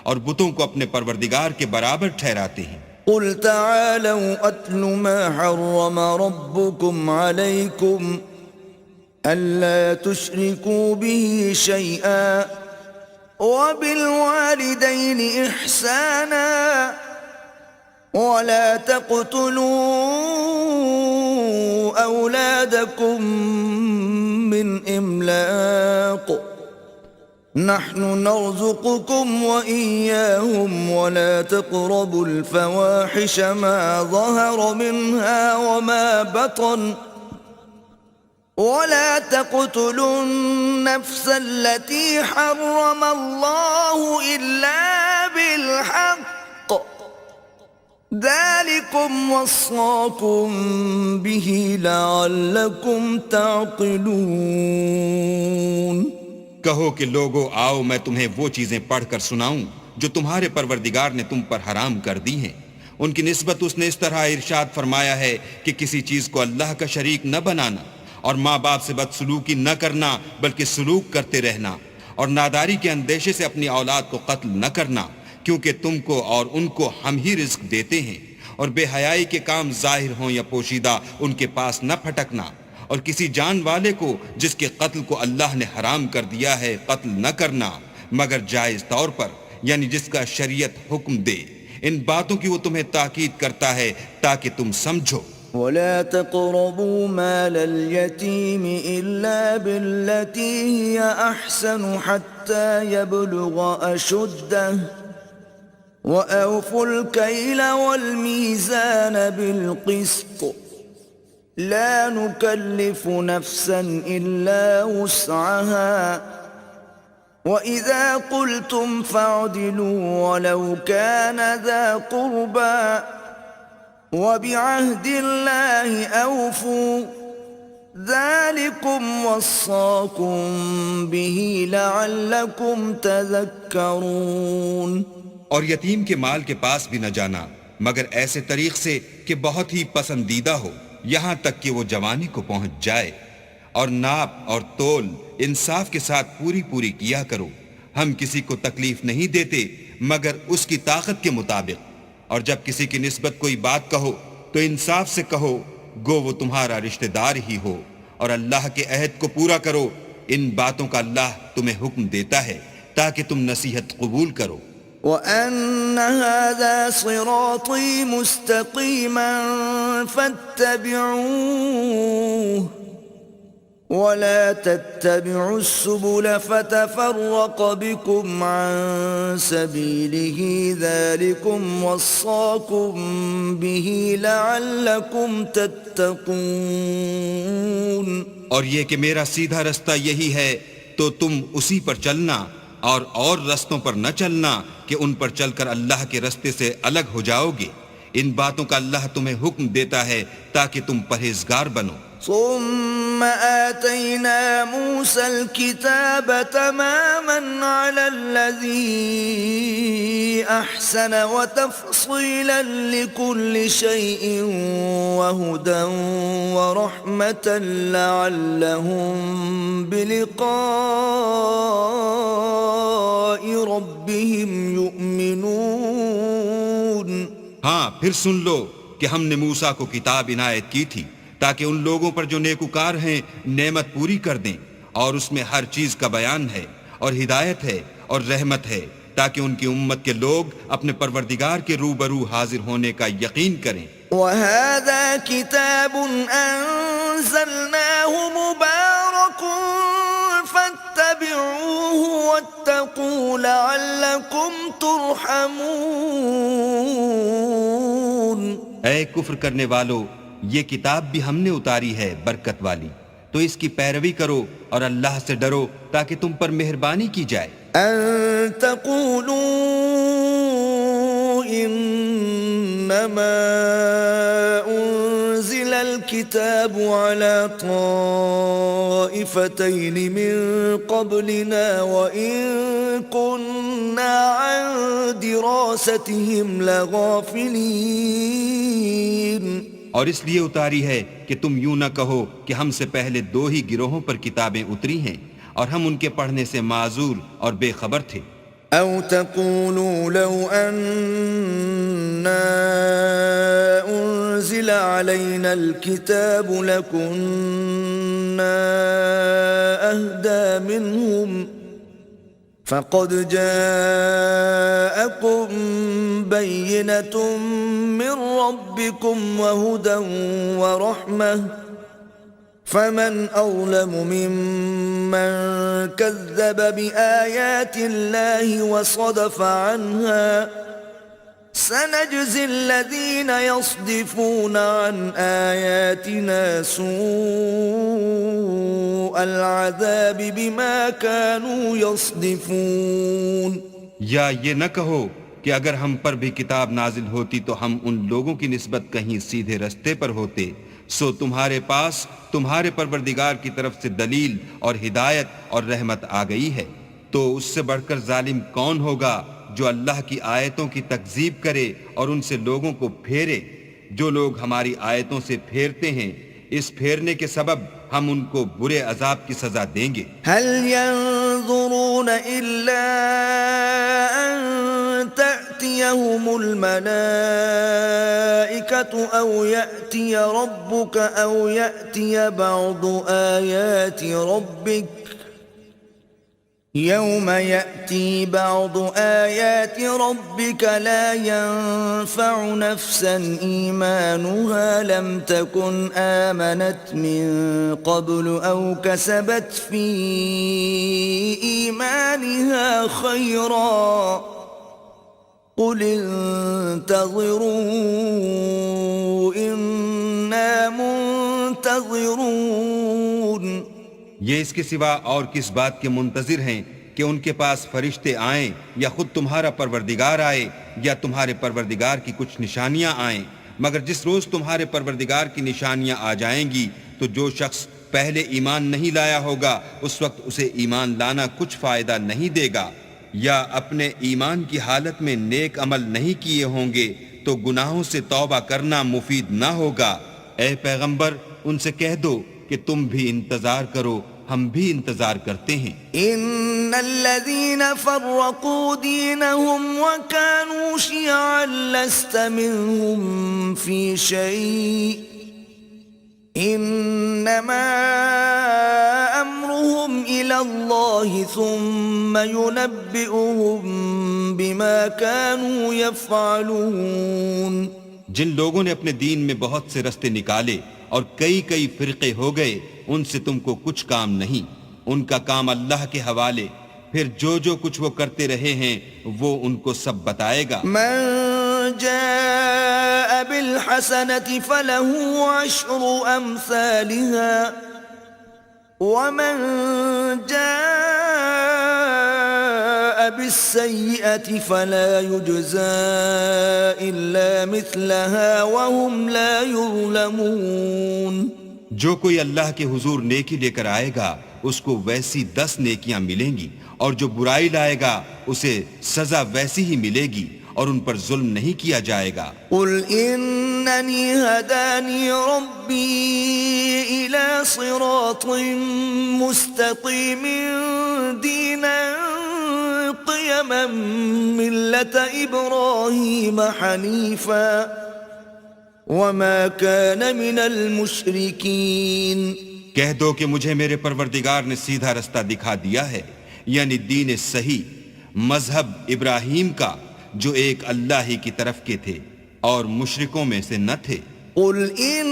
اور بتوں کو اپنے پروردگار کے برابر ٹھہراتے ہیں۔ قُلْ تَعَالَوْا أَتْلُ مَا حَرَّمَ رَبُّكُمْ عَلَيْكُمْ أَلَّا تُشْرِكُوا بِهِ شَيْئًا وَبِالْوَالِدَيْنِ إِحْسَانًا وَلَا تَقْتُلُوا أَوْلَادَكُمْ مِنْ إِمْلَاقٍ نَحْنُ نَرْزُقُكُمْ وَإِيَّاهُمْ وَلَا تَقْرَبُوا الْفَوَاحِشَ مَا ظَهَرَ مِنْهَا وَمَا بَطَنَ وَلَا تَقْتُلُوا النَّفْسَ الَّتِي حَرَّمَ اللَّهُ إِلَّا بِالْحَقِّ ذلكم وصاكم به لعلكم تعقلون کہو کہ لوگو آؤ میں تمہیں وہ چیزیں پڑھ کر سناؤں جو تمہارے پروردگار نے تم پر حرام کر دی ہیں۔ ان کی نسبت اس نے اس طرح ارشاد فرمایا ہے کہ کسی چیز کو اللہ کا شریک نہ بنانا، اور ماں باپ سے بدسلوکی نہ کرنا بلکہ سلوک کرتے رہنا، اور ناداری کے اندیشے سے اپنی اولاد کو قتل نہ کرنا، کیونکہ تم کو اور ان کو ہم ہی رزق دیتے ہیں، اور بے حیائی کے کام ظاہر ہوں یا پوشیدہ ان کے پاس نہ پھٹکنا، اور کسی جان والے کو جس کے قتل کو اللہ نے حرام کر دیا ہے قتل نہ کرنا مگر جائز طور پر، یعنی جس کا شریعت حکم دے۔ ان باتوں کی وہ تمہیں تاکید کرتا ہے تاکہ تم سمجھو۔ ولا تقربوا مال اليتيم إلا بالتي هي أحسن حتى يبلغ أشده وأوفوا الكيل والميزان بالقسط لا نكلف نفسا إلا وسعها وإذا قلتم فاعدلوا ولو كان ذا قربى وبعهد الله أوفوا ذلكم وصاكم به لعلكم تذكرون۔ اور یتیم کے مال کے پاس بھی نہ جانا مگر ایسے طریق سے کہ بہت ہی پسندیدہ ہو، یہاں تک کہ وہ جوانی کو پہنچ جائے، اور ناپ اور تول انصاف کے ساتھ پوری پوری کیا کرو۔ ہم کسی کو تکلیف نہیں دیتے مگر اس کی طاقت کے مطابق، اور جب کسی کی نسبت کوئی بات کہو تو انصاف سے کہو، گو وہ تمہارا رشتہ دار ہی ہو، اور اللہ کے عہد کو پورا کرو۔ ان باتوں کا اللہ تمہیں حکم دیتا ہے تاکہ تم نصیحت قبول کرو۔ وَأَنَّ هَذَا صِرَاطِي مُسْتَقِيمًا فَاتَّبِعُوهُ وَلَا تَتَّبِعُوا السُّبُلَ فَتَفَرَّقَ بِكُمْ عَن سَبِيلِهِ ذَلِكُمْ وَصَّاكُمْ بِهِ لَعَلَّكُمْ تَتَّقُونَ۔ اور یہ کہ میرا سیدھا رستہ یہی ہے تو تم اسی پر چلنا، اور رستوں پر نہ چلنا کہ ان پر چل کر اللہ کے رستے سے الگ ہو جاؤ گے۔ ان باتوں کا اللہ تمہیں حکم دیتا ہے تاکہ تم پرہیزگار بنو۔ ثم آتينا موسى الكتاب تماما على الذي أحسن وتفصيلا لكل شيء وهدى ورحمة لعلهم بلقاء ربهم يؤمنون۔ ہاں پھر سن لو کہ ہم نے موسیٰ کو کتاب عنایت کی تھی تاکہ ان لوگوں پر جو نیکوکار ہیں نعمت پوری کر دیں، اور اس میں ہر چیز کا بیان ہے اور ہدایت ہے اور رحمت ہے، تاکہ ان کی امت کے لوگ اپنے پروردگار کے روبرو حاضر ہونے کا یقین کریں۔ وَهَذَا كِتَابٌ أَنزَلْنَاهُ مُبَارَكٌ فَاتَّبِعُوهُ وَاتَّقُوا لَعَلَّكُمْ تُرْحَمُونَ۔ اے کفر کرنے والو، یہ کتاب بھی ہم نے اتاری ہے برکت والی، تو اس کی پیروی کرو اور اللہ سے ڈرو تاکہ تم پر مہربانی کی جائے۔ أَن تَقُولُوا إِنَّمَا أُنزِلَ الْكِتَابُ عَلَى طَائِفَتَيْنِ مِن قَبْلِنَا وَإِن كُنَّا عَن دِرَاسَتِهِمْ لَغَافِلِينَ۔ اور اس لیے اتاری ہے کہ تم یوں نہ کہو کہ ہم سے پہلے دو ہی گروہوں پر کتابیں اتری ہیں اور ہم ان کے پڑھنے سے معذور اور بے خبر تھے۔ أَوْ تَقُولُوا لَوْ أَنَّا أُنزِلَ عَلَيْنَا الْكِتَابُ لَكُنَّا أَهْدَى مِنْهُمْ فَقَدْ جَاءَكُمْ بَيِّنَةٌ مِّن رَّبِّكُمْ وَهُدًى وَرَحْمَةٌ فَمَنْ أَظْلَمُ مِمَّنْ كَذَّبَ بِآيَاتِ اللَّهِ وَصَدَفَ عَنْهَا سَنَجْزِي الَّذِينَ يَصْدِفُونَ عَنْ آيَاتِنَا سُوءَ الْعَذَابِ بِمَا كَانُوا يَصْدِفُونَ۔ یا یہ نہ کہو کہ اگر ہم پر بھی کتاب نازل ہوتی تو ہم ان لوگوں کی نسبت کہیں سیدھے رستے پر ہوتے، سو تمہارے پاس تمہارے پروردگار کی طرف سے دلیل اور ہدایت اور رحمت آ گئی ہے، تو اس سے بڑھ کر ظالم کون ہوگا جو اللہ کی آیتوں کی تکذیب کرے اور ان سے لوگوں کو پھیرے؟ جو لوگ ہماری آیتوں سے پھیرتے ہیں، اس پھیرنے کے سبب ہم ان کو برے عذاب کی سزا دیں گے۔ هل ينظرون إلا أن تأتيهم الملائكة أو يأتي ربك أو يأتي بعض آيات ربك يوم يأتي بعض آيات ربك لا ينفع نفسا إيمانها لم تكن آمنت من قبل أو كسبت في إيمانها خيرا قل انتظروا إنا منتظرون۔ یہ اس کے سوا اور کس بات کے منتظر ہیں کہ ان کے پاس فرشتے آئیں یا خود تمہارا پروردگار آئے یا تمہارے پروردگار کی کچھ نشانیاں آئیں، مگر جس روز تمہارے پروردگار کی نشانیاں آ جائیں گی تو جو شخص پہلے ایمان نہیں لایا ہوگا اس وقت اسے ایمان لانا کچھ فائدہ نہیں دے گا، یا اپنے ایمان کی حالت میں نیک عمل نہیں کیے ہوں گے تو گناہوں سے توبہ کرنا مفید نہ ہوگا۔ اے پیغمبر ان سے کہہ دو کہ تم بھی انتظار کرو، ہم بھی انتظار کرتے ہیں۔ ان الذين فرقوا دينهم وكانوا شيعا لست منهم في شيء انما امرهم الى الله ثم ينبئهم بما كانوا يفعلون۔ جن لوگوں نے اپنے دین میں بہت سے رستے نکالے اور کئی کئی فرقے ہو گئے، ان سے تم کو کچھ کام نہیں، ان کا کام اللہ کے حوالے، پھر جو جو کچھ وہ کرتے رہے ہیں وہ ان کو سب بتائے گا۔ من جاء بالحسنة فله عشر أمثالها ومن جاء بالسيئة فلا يجزى إلا مثلها وهم لا يظلمون۔ جو کوئی اللہ کے حضور نیکی لے کر آئے گا اس کو ویسی 10 نیکیاں ملیں گی، اور جو برائی لائے گا اسے سزا ویسی ہی ملے گی اور ان پر ظلم نہیں کیا جائے گا۔ قل اننی ہدانی ربی الى صراط مستقیم دینا قیما ملت ابراہیم حنیفا وما كان من المشرکین۔ کہہ دو کہ مجھے میرے پروردگار نے سیدھا رستہ دکھا دیا ہے، یعنی دین صحیح، مذہب ابراہیم کا جو ایک اللہ ہی کی طرف کے تھے اور مشرکوں میں سے نہ تھے۔ قل ان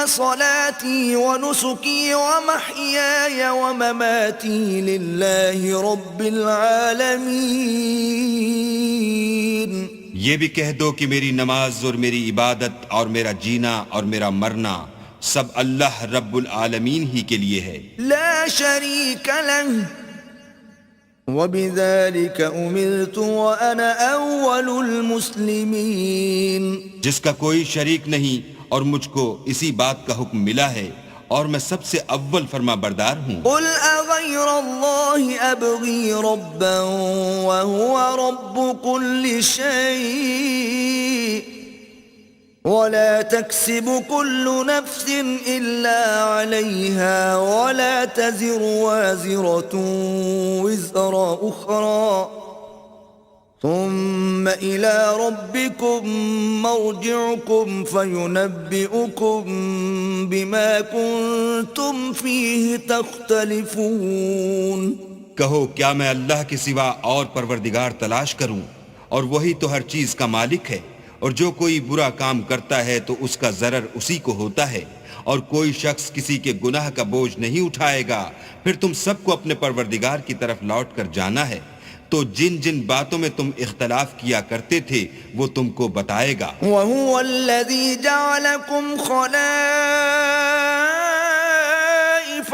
صلاتي ونسكي ومحياي ومماتي لله رب العالمين۔ یہ بھی کہہ دو کہ میری نماز اور میری عبادت اور میرا جینا اور میرا مرنا سب اللہ رب العالمین ہی کے لیے ہے، لا شريك له وبذلك أمرت وأنا أول المسلمين۔ جس کا کوئی شریک نہیں اور مجھ کو اسی بات کا حکم ملا ہے اور میں سب سے اول فرما بردار ہوں۔ قل أغير الله أبغي ربا وهو رب كل شيء ولا تكسب كل نفس إلا عليها ولا تزر وازرة وزر أخرى ثم إلى ربكم مرجعكم فينبئكم بما كنتم فيه تختلفون۔ کہو کیا میں اللہ کے سوا اور پروردگار تلاش کروں، اور وہی تو ہر چیز کا مالک ہے، اور جو کوئی برا کام کرتا ہے تو اس کا ضرر اسی کو ہوتا ہے، اور کوئی شخص کسی کے گناہ کا بوجھ نہیں اٹھائے گا، پھر تم سب کو اپنے پروردگار کی طرف لوٹ کر جانا ہے، تو جن جن باتوں میں تم اختلاف کیا کرتے تھے وہ تم کو بتائے گا۔ وَهُوَ الَّذِي جَعَلَكُمْ خَلَائِفَ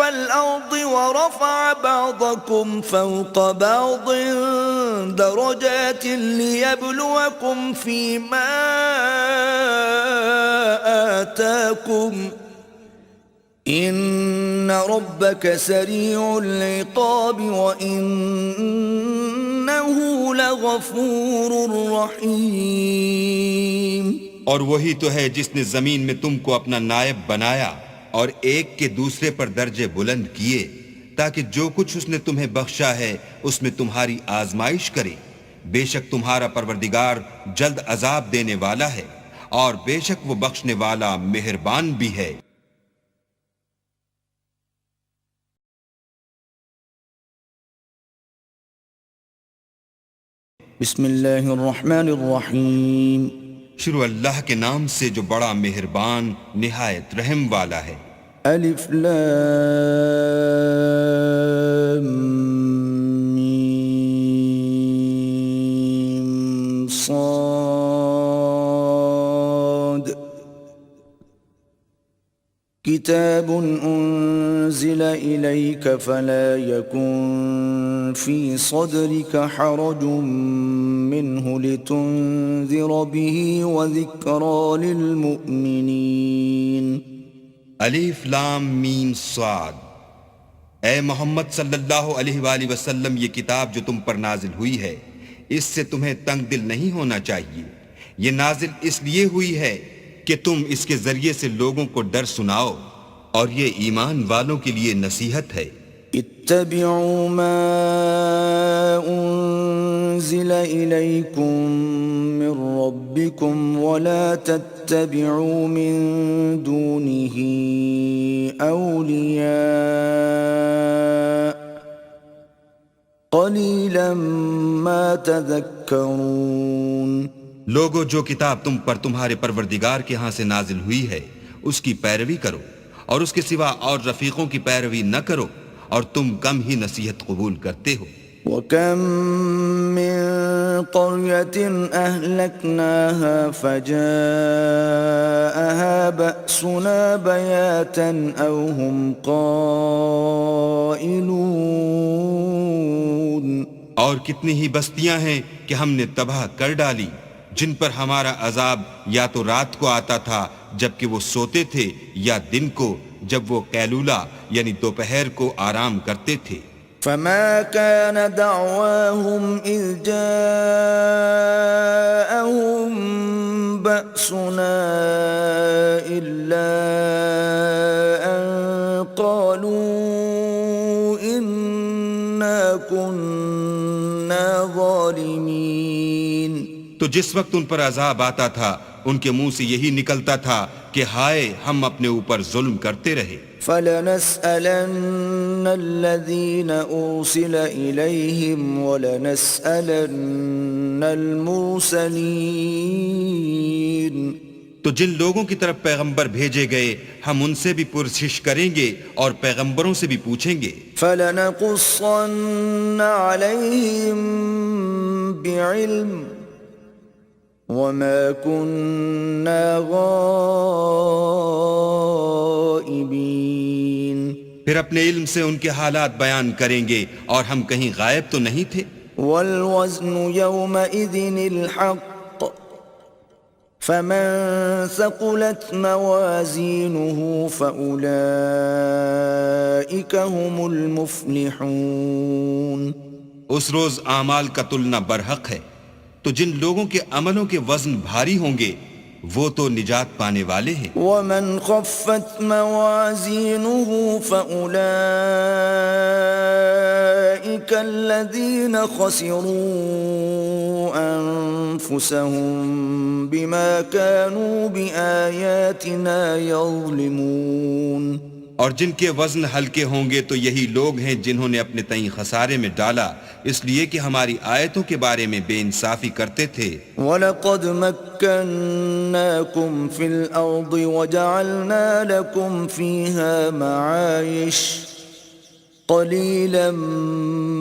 الْأَرْضِ وَرَفَعَ بَعْضَكُمْ فَوْقَ بَعْضٍ درجات ليبلوكم فيما آتاكم إن ربك سريع العقاب وإنه لغفور رحيم. اور وہی تو ہے جس نے زمین میں تم کو اپنا نائب بنایا اور ایک کے دوسرے پر درجے بلند کیے تاکہ جو کچھ اس نے تمہیں بخشا ہے اس میں تمہاری آزمائش کرے. بے شک تمہارا پروردگار جلد عذاب دینے والا ہے اور بے شک وہ بخشنے والا مہربان بھی ہے. بسم اللہ الرحمن الرحیم. شروع اللہ کے نام سے جو بڑا مہربان نہایت رحم والا ہے. الف لام میم صاد. کتاب انزل الیک فلا یکن فی صدرک حرج منه لتنذر به وذکرى للمؤمنین. الف لام میم صاد. اے محمد صلی اللہ علیہ وآلہ وسلم، یہ کتاب جو تم پر نازل ہوئی ہے اس سے تمہیں تنگ دل نہیں ہونا چاہیے. یہ نازل اس لیے ہوئی ہے کہ تم اس کے ذریعے سے لوگوں کو ڈر سناؤ اور یہ ایمان والوں کے لیے نصیحت ہے. اتبعوا ما انزل الیکم من ربکم ولا تتبعوا من دونه اولیاء قلیلا ما تذکرون. لوگو، جو کتاب تم پر تمہارے پروردگار کے ہاں سے نازل ہوئی ہے اس کی پیروی کرو اور اس کے سوا اور رفیقوں کی پیروی نہ کرو اور تم کم ہی نصیحت قبول کرتے ہو. وَكَم مِّن قَرْيَةٍ أَهْلَكْنَاهَا فَجَاءَهَا بَأْسُنَا بَيَاتًا أَوْ هُمْ قَائِلُونَ. اور کتنی ہی بستیاں ہیں کہ ہم نے تباہ کر ڈالی جن پر ہمارا عذاب یا تو رات کو آتا تھا جبکہ وہ سوتے تھے یا دن کو جب وہ قیلولہ یعنی دوپہر کو آرام کرتے تھے. فما كان دعواهم إذ جاءهم بأسنا إلا أن قالوا إنا كنا ظالمين. تو جس وقت ان پر عذاب آتا تھا ان کے منہ سے یہی نکلتا تھا کہ ہائے ہم اپنے اوپر ظلم کرتے رہے. فَلَنَسْأَلَنَّ الَّذِينَ أُرْسِلَ إِلَيْهِمْ وَلَنَسْأَلَنَّ الْمُرْسَلِينَ. تو جن لوگوں کی طرف پیغمبر بھیجے گئے ہم ان سے بھی پرسش کریں گے اور پیغمبروں سے بھی پوچھیں گے. فَلَنَقُصَّنَّ عَلَيْهِمْ بِعِلْمٍ وَمَا كُنَّا غَائِبِينَ. پھر اپنے علم سے ان کے حالات بیان کریں گے اور ہم کہیں غائب تو نہیں تھے. وَالْوَزْنُ يَوْمَئِذٍ الْحَقُّ فَمَنْ ثَقُلَتْ مَوَازِينُهُ فَأُولَئِكَ هُمُ الْمُفْلِحُونَ. اس روز اعمال کا تلنا برحق ہے، تو جن لوگوں کے عملوں کے وزن بھاری ہوں گے وہ تو نجات پانے والے ہیں. وَمَنْ خَفَّتْ مَوَازِينُهُ فَأُولَئِكَ الَّذِينَ خَسِرُوا أَنفُسَهُمْ بِمَا كَانُوا بِآيَاتِنَا يَظْلِمُونَ. اور جن کے وزن ہلکے ہوں گے تو یہی لوگ ہیں جنہوں نے اپنے تئیں خسارے میں ڈالا اس لیے کہ ہماری آیتوں کے بارے میں بے انصافی کرتے تھے. وَلَقَدْ مَكَّنَّاكُمْ فِي الْأَرْضِ وَجَعَلْنَا لَكُمْ فِيهَا مَعَايِشَ قَلِيلًا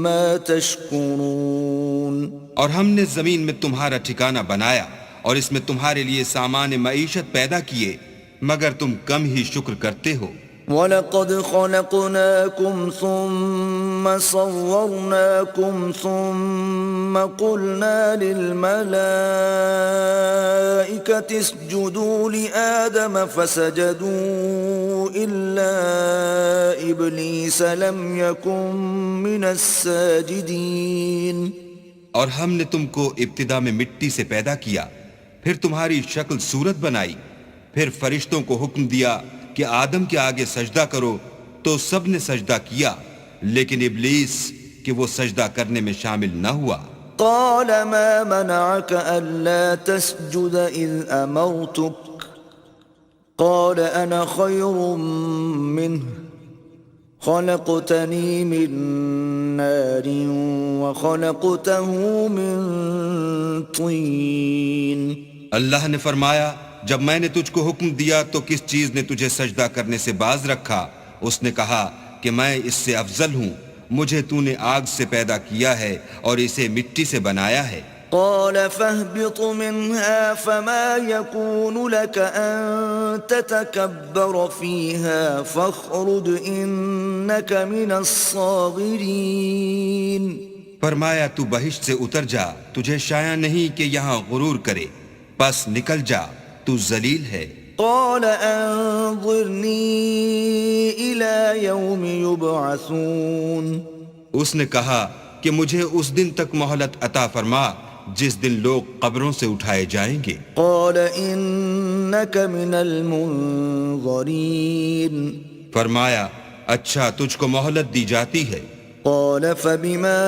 مَا تَشْكُرُونَ. اور ہم نے زمین میں تمہارا ٹھکانہ بنایا اور اس میں تمہارے لیے سامان معیشت پیدا کیے مگر تم کم ہی شکر کرتے ہو. وَلَقَدْ خَلَقْنَاكُمْ ثُمَّ صَوَّرْنَاكُمْ ثُمَّ قُلْنَا لِلْمَلَائِكَةِ اسْجُدُوا لِآدَمَ فَسَجَدُوا إِلَّا إِبْلِيسَ لَمْ يَكُنْ مِنَ السَّاجِدِينَ۔ اور ہم نے تم کو ابتدا میں مٹی سے پیدا کیا، پھر تمہاری شکل صورت بنائی، پھر فرشتوں کو حکم دیا کہ آدم کے آگے سجدہ کرو تو سب نے سجدہ کیا، لیکن ابلیس کہ وہ سجدہ کرنے میں شامل نہ ہوا۔ قال ما منعك ألا تسجد إذ أمرتك قال أنا خير منه خلقتني من نار وخلقته من طين۔ اللہ نے فرمایا جب میں نے تجھ کو حکم دیا تو کس چیز نے تجھے سجدہ کرنے سے باز رکھا؟ اس نے کہا کہ میں اس سے افضل ہوں، مجھے تو نے آگ سے پیدا کیا ہے اور اسے مٹی سے بنایا ہے۔ قال فاهبط منها فما يكون لك أن تتكبر فيها فاخرج إنك من الصاغرين۔ فرمایا تو بہشت سے اتر جا، تجھے شایع نہیں کہ یہاں غرور کرے، پس نکل جا، تو ذلیل ہے۔ قال انظرني إلى يوم يبعثون۔ اس نے کہا کہ مجھے اس دن تک مہلت عطا فرما جس دن لوگ قبروں سے اٹھائے جائیں گے۔ قال إنك من المنظرين۔ فرمایا اچھا تجھ کو مہلت دی جاتی ہے۔ قال فبما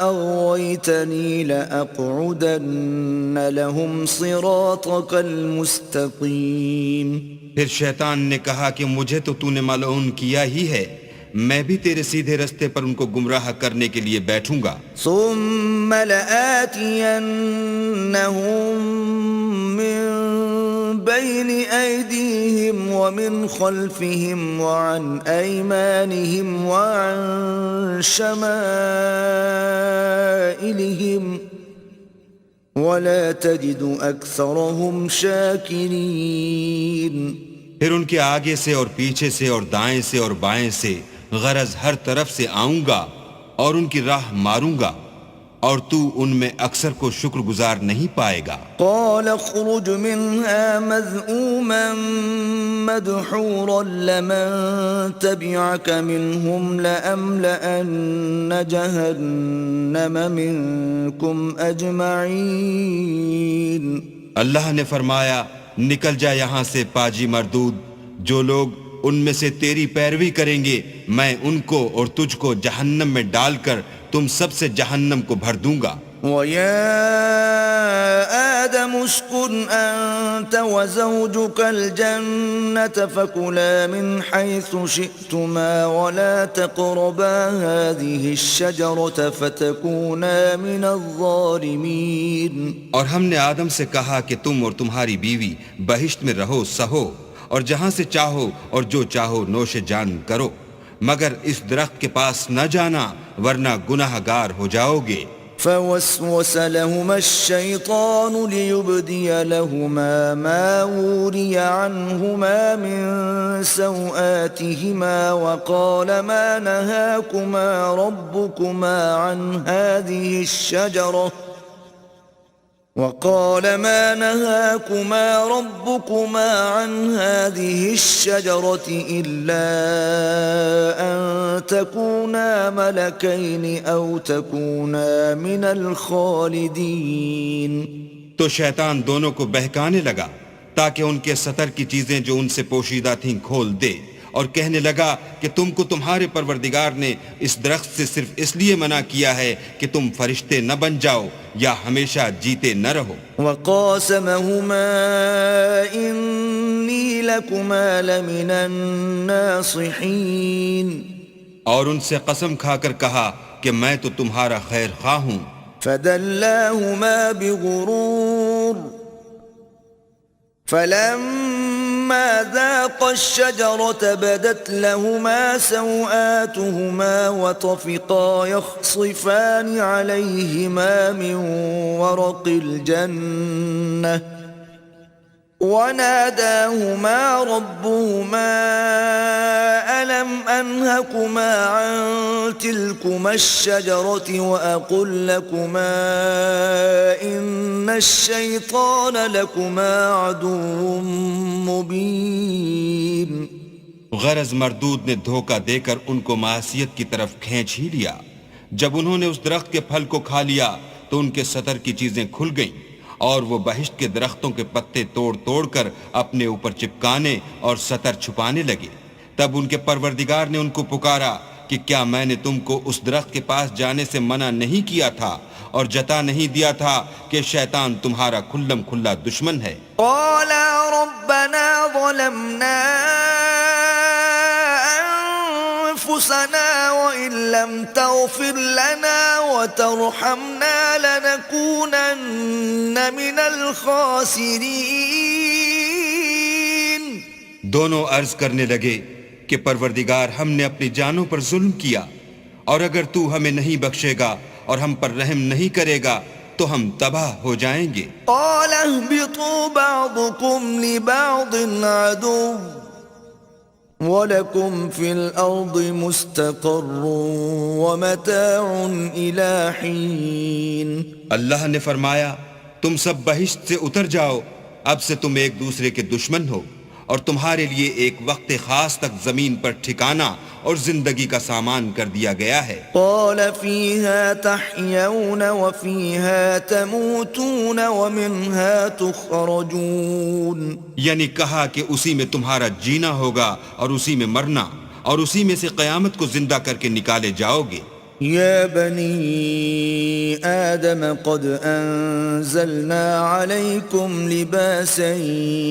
أغويتني لأقعدن لهم صراطك المستقيم۔ پھر شیطان نے کہا کہ مجھے تو نے ملعون کیا ہی ہے، میں بھی تیرے سیدھے رستے پر ان کو گمراہ کرنے کے لیے بیٹھوں گا۔ ثم لآتينهم من بين أيديهم ومن خلفهم وعن أيمانهم وعن شمائلهم ولا تجد أكثرهم شاكرين۔ پھر ان کے آگے سے اور پیچھے سے اور دائیں سے اور بائیں سے، غرض ہر طرف سے آؤں گا اور ان کی راہ ماروں گا، اور تو ان میں اکثر کو شکر گزار نہیں پائے گا۔ قال اخرج منها مذءوما مدحورا لمن تبعك منهم لأملأن جهنم منكم أجمعين۔ اللہ نے فرمایا نکل جا یہاں سے پاجی مردود، جو لوگ ان میں سے تیری پیروی کریں گے میں ان کو اور تجھ کو جہنم میں ڈال کر تم سب سے جہنم کو بھر دوں گا۔ وَيَا آدَمُ اسْكُنْ أَنْتَ وَزَوْجُكَ الْجَنَّةَ فَكُلَا مِنْ حَيْثُ شِئْتُمَا وَلَا تَقْرَبَا هَذِهِ الشَّجَرَةَ فَتَكُونَا مِنَ الظَّالِمِينَ۔ اور ہم نے آدم سے کہا کہ تم اور تمہاری بیوی بہشت میں رہو سہو، اور جہاں سے چاہو اور جو چاہو نوش جان کرو، مگر اس درخت کے پاس نہ جانا ورنہ گناہ گار ہو جاؤ گے۔ فوسوس لهما الشيطان ليبدي لهما ما وري عنهما من سوآتهما وقال ما نهاكما ربكما عن هذه الشجرة إلا أن تكونا ملكين أو تكونا من الخالدين۔ تو شیطان دونوں کو بہکانے لگا تاکہ ان کے سطر کی چیزیں جو ان سے پوشیدہ تھیں کھول دے، اور کہنے لگا کہ تم کو تمہارے پروردگار نے اس درخت سے صرف اس لیے منع کیا ہے کہ تم فرشتے نہ بن جاؤ یا ہمیشہ جیتے نہ رہو۔ وقاسمهما إني لكما لمن الناصحين۔ اور ان سے قسم کھا کر کہا کہ میں تو تمہارا خیر خواہ ہوں۔ فدلاهما بغرور فلما ذاقا الشجرة بدت لهما سوآتهما وطفقا يخصفان عليهما من ورق الجنة وناداهما ربهما أنهاكما عن تلكما الشجرة وأقل لكما إن الشيطان لكما عدو مبين. غرض مردود نے دھوکہ دے کر ان کو معصیت کی طرف کھینچ ہی لیا. جب انہوں نے اس درخت کے پھل کو کھا لیا تو ان کے سطر کی چیزیں کھل گئیں اور وہ بہشت کے درختوں کے پتے توڑ توڑ کر اپنے اوپر چپکانے اور سطر چھپانے لگے. تب ان کے پروردگار نے ان کو پکارا کہ کیا میں نے تم کو اس درخت کے پاس جانے سے منع نہیں کیا تھا اور جتا نہیں دیا تھا کہ شیطان تمہارا کھلم کھلا دشمن ہے. قالا ربنا ظلمنا أنفسنا وإن لم تغفر لنا وترحمنا لنكونن من الخاسرين. دونوں عرض کرنے لگے کہ پروردگار ہم نے اپنی جانوں پر ظلم کیا اور اگر تو ہمیں نہیں بخشے گا اور ہم پر رحم نہیں کرے گا تو ہم تباہ ہو جائیں گے. قال اهبطوا بعضكم لبعض عدو وَلَكُمْ فِي الْأَرْضِ مُسْتَقَرٌّ وَمَتَاعٌ إِلَىٰ حِينٍ. اللہ نے فرمایا تم سب بہشت سے اتر جاؤ، اب سے تم ایک دوسرے کے دشمن ہو اور تمہارے لیے ایک وقت خاص تک زمین پر ٹھکانہ اور زندگی کا سامان کر دیا گیا ہے. قال فيها تحيون وفيها تموتون ومنها تخرجون. یعنی کہا کہ اسی میں تمہارا جینا ہوگا اور اسی میں مرنا اور اسی میں سے قیامت کو زندہ کر کے نکالے جاؤ گے. يا بني آدم قد أنزلنا عليكم لباسا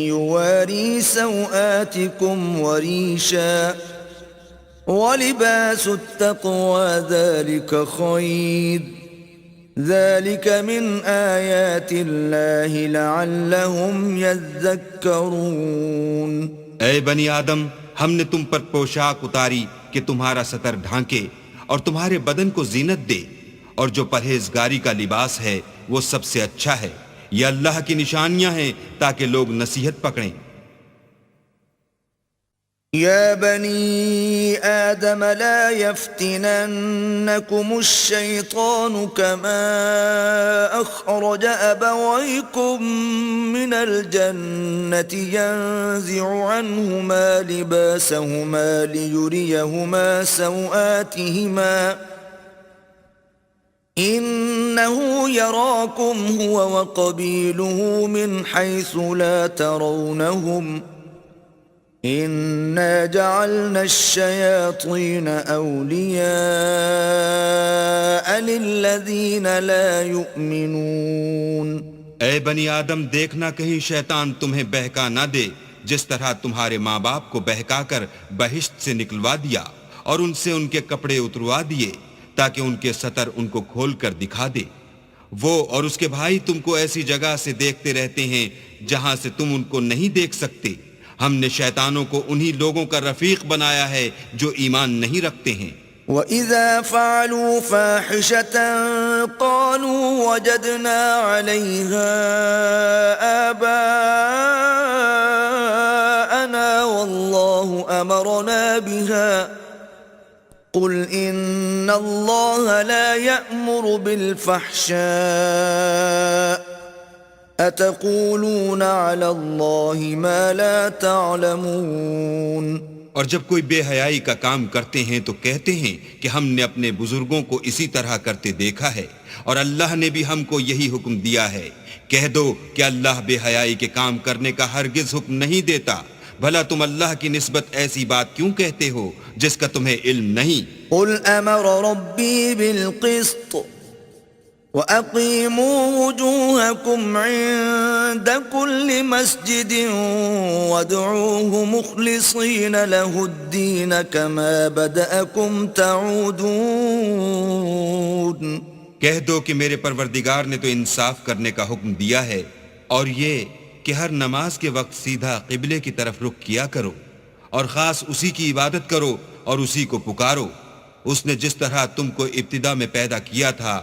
يواري سوآتكم وريشا ولباس التقوى ذلك خير ذلك من آيات الله لعلهم يذكرون. اے بنی آدم ہم نے تم پر پوشاک اتاری کہ تمہارا سطر ڈھانکے اور تمہارے بدن کو زینت دے، اور جو پرہیزگاری کا لباس ہے وہ سب سے اچھا ہے. یہ اللہ کی نشانیاں ہیں تاکہ لوگ نصیحت پکڑیں. يا بني آدم لا يفتننكم الشيطان كما أخرج أبويكم من الجنة ينزع عنهما لباسهما ليريهما سوآتهما إنه يراكم هو وقبيله من حيث لا ترونهم إِنَّا جَعَلْنَا الشَّيَاطِينَ أَوْلِيَاءَ لِلَّذِينَ لَا يُؤْمِنُونَ. اے بنی آدم دیکھنا کہیں شیطان تمہیں بہکا نہ دے جس طرح تمہارے ماں باپ کو بہکا کر بہشت سے نکلوا دیا اور ان سے ان کے کپڑے اتروا دیے تاکہ ان کے سطر ان کو کھول کر دکھا دے. وہ اور اس کے بھائی تم کو ایسی جگہ سے دیکھتے رہتے ہیں جہاں سے تم ان کو نہیں دیکھ سکتے. ہم نے شیطانوں کو انہی لوگوں کا رفیق بنایا ہے جو ایمان نہیں رکھتے ہیں. وَإِذَا فَعَلُوا فَاحِشَةً قَالُوا وَجَدْنَا عَلَيْهَا آبَاءَنَا وَاللَّهُ أَمَرَنَا بِهَا قُلْ إِنَّ اللَّهَ لَا يَأْمُرُ بِالْفَحْشَاءِ أَتَقُولُونَ عَلَى اللَّهِ مَا لَا تَعْلَمُونَ. اور جب کوئی بے حیائی کا کام کرتے ہیں تو کہتے ہیں کہ ہم نے اپنے بزرگوں کو اسی طرح کرتے دیکھا ہے اور اللہ نے بھی ہم کو یہی حکم دیا ہے. کہہ دو کہ اللہ بے حیائی کے کام کرنے کا ہرگز حکم نہیں دیتا. بھلا تم اللہ کی نسبت ایسی بات کیوں کہتے ہو جس کا تمہیں علم نہیں؟ قُلْ أَمَرَ رَبِّي بِالْقِسْطِ وَأَقِيمُوا وُجُوهَكُمْ عِندَ كُلِّ مَسْجِدٍ وَادْعُوهُ مُخْلِصِينَ لَهُ الدِّينَ كَمَا بَدَأَكُمْ تَعُودُونَ. کہہ دو کہ میرے پروردگار نے تو انصاف کرنے کا حکم دیا ہے اور یہ کہ ہر نماز کے وقت سیدھا قبلے کی طرف رخ کیا کرو اور خاص اسی کی عبادت کرو اور اسی کو پکارو. اس نے جس طرح تم کو ابتدا میں پیدا کیا تھا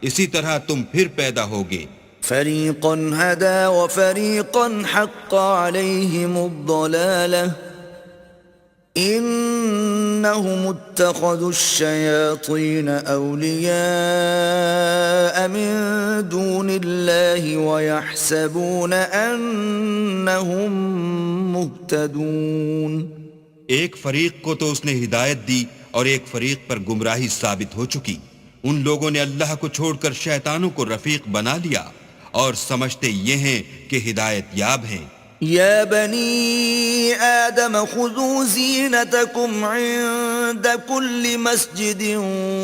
اسی طرح تم پھر پیدا ہوگے. فَرِيقًا هَدَى وَفَرِيقًا حَقَّ عَلَيْهِمُ الضَّلَالَةُ إِنَّ إنهم اتخذوا الشياطين أولياء من دون الله ويحسبون أنهم مهتدون. ایک فریق کو تو اس نے ہدایت دی اور ایک فریق پر گمراہی ثابت ہو چکی. ان لوگوں نے اللہ کو چھوڑ کر شیطانوں کو رفیق بنا لیا اور سمجھتے یہ ہیں کہ ہدایت یاب ہیں. يا بني آدم خذوا زينتكم عند كل مسجد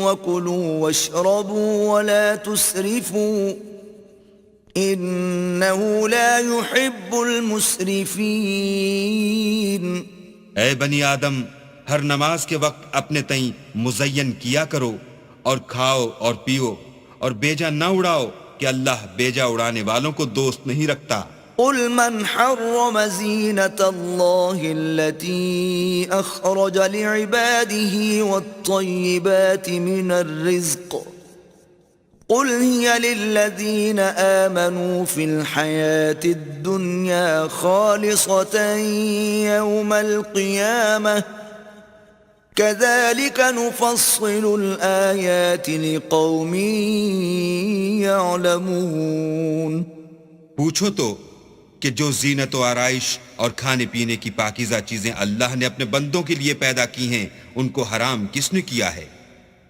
وكلوا واشربوا ولا تسرفوا إنه لا يحب المسرفين. اے بنی آدم، ہر نماز کے وقت اپنے تئیں مزین کیا کرو اور کھاؤ اور پیو اور بیجا نہ اڑاؤ کہ اللہ بیجا اڑانے والوں کو دوست نہیں رکھتا. قل من حرم زينة الله التي أخرج لعباده والطيبات من الرزق قل هي للذين آمنوا في الحياة الدنيا خالصة يوم القيامة كذلك نفصل الآيات لقوم يعلمون. پوچھو تو کہ جو زینت و آرائش اور کھانے پینے کی پاکیزہ چیزیں اللہ نے اپنے بندوں کے لیے پیدا کی ہیں ان کو حرام کس نے کیا ہے؟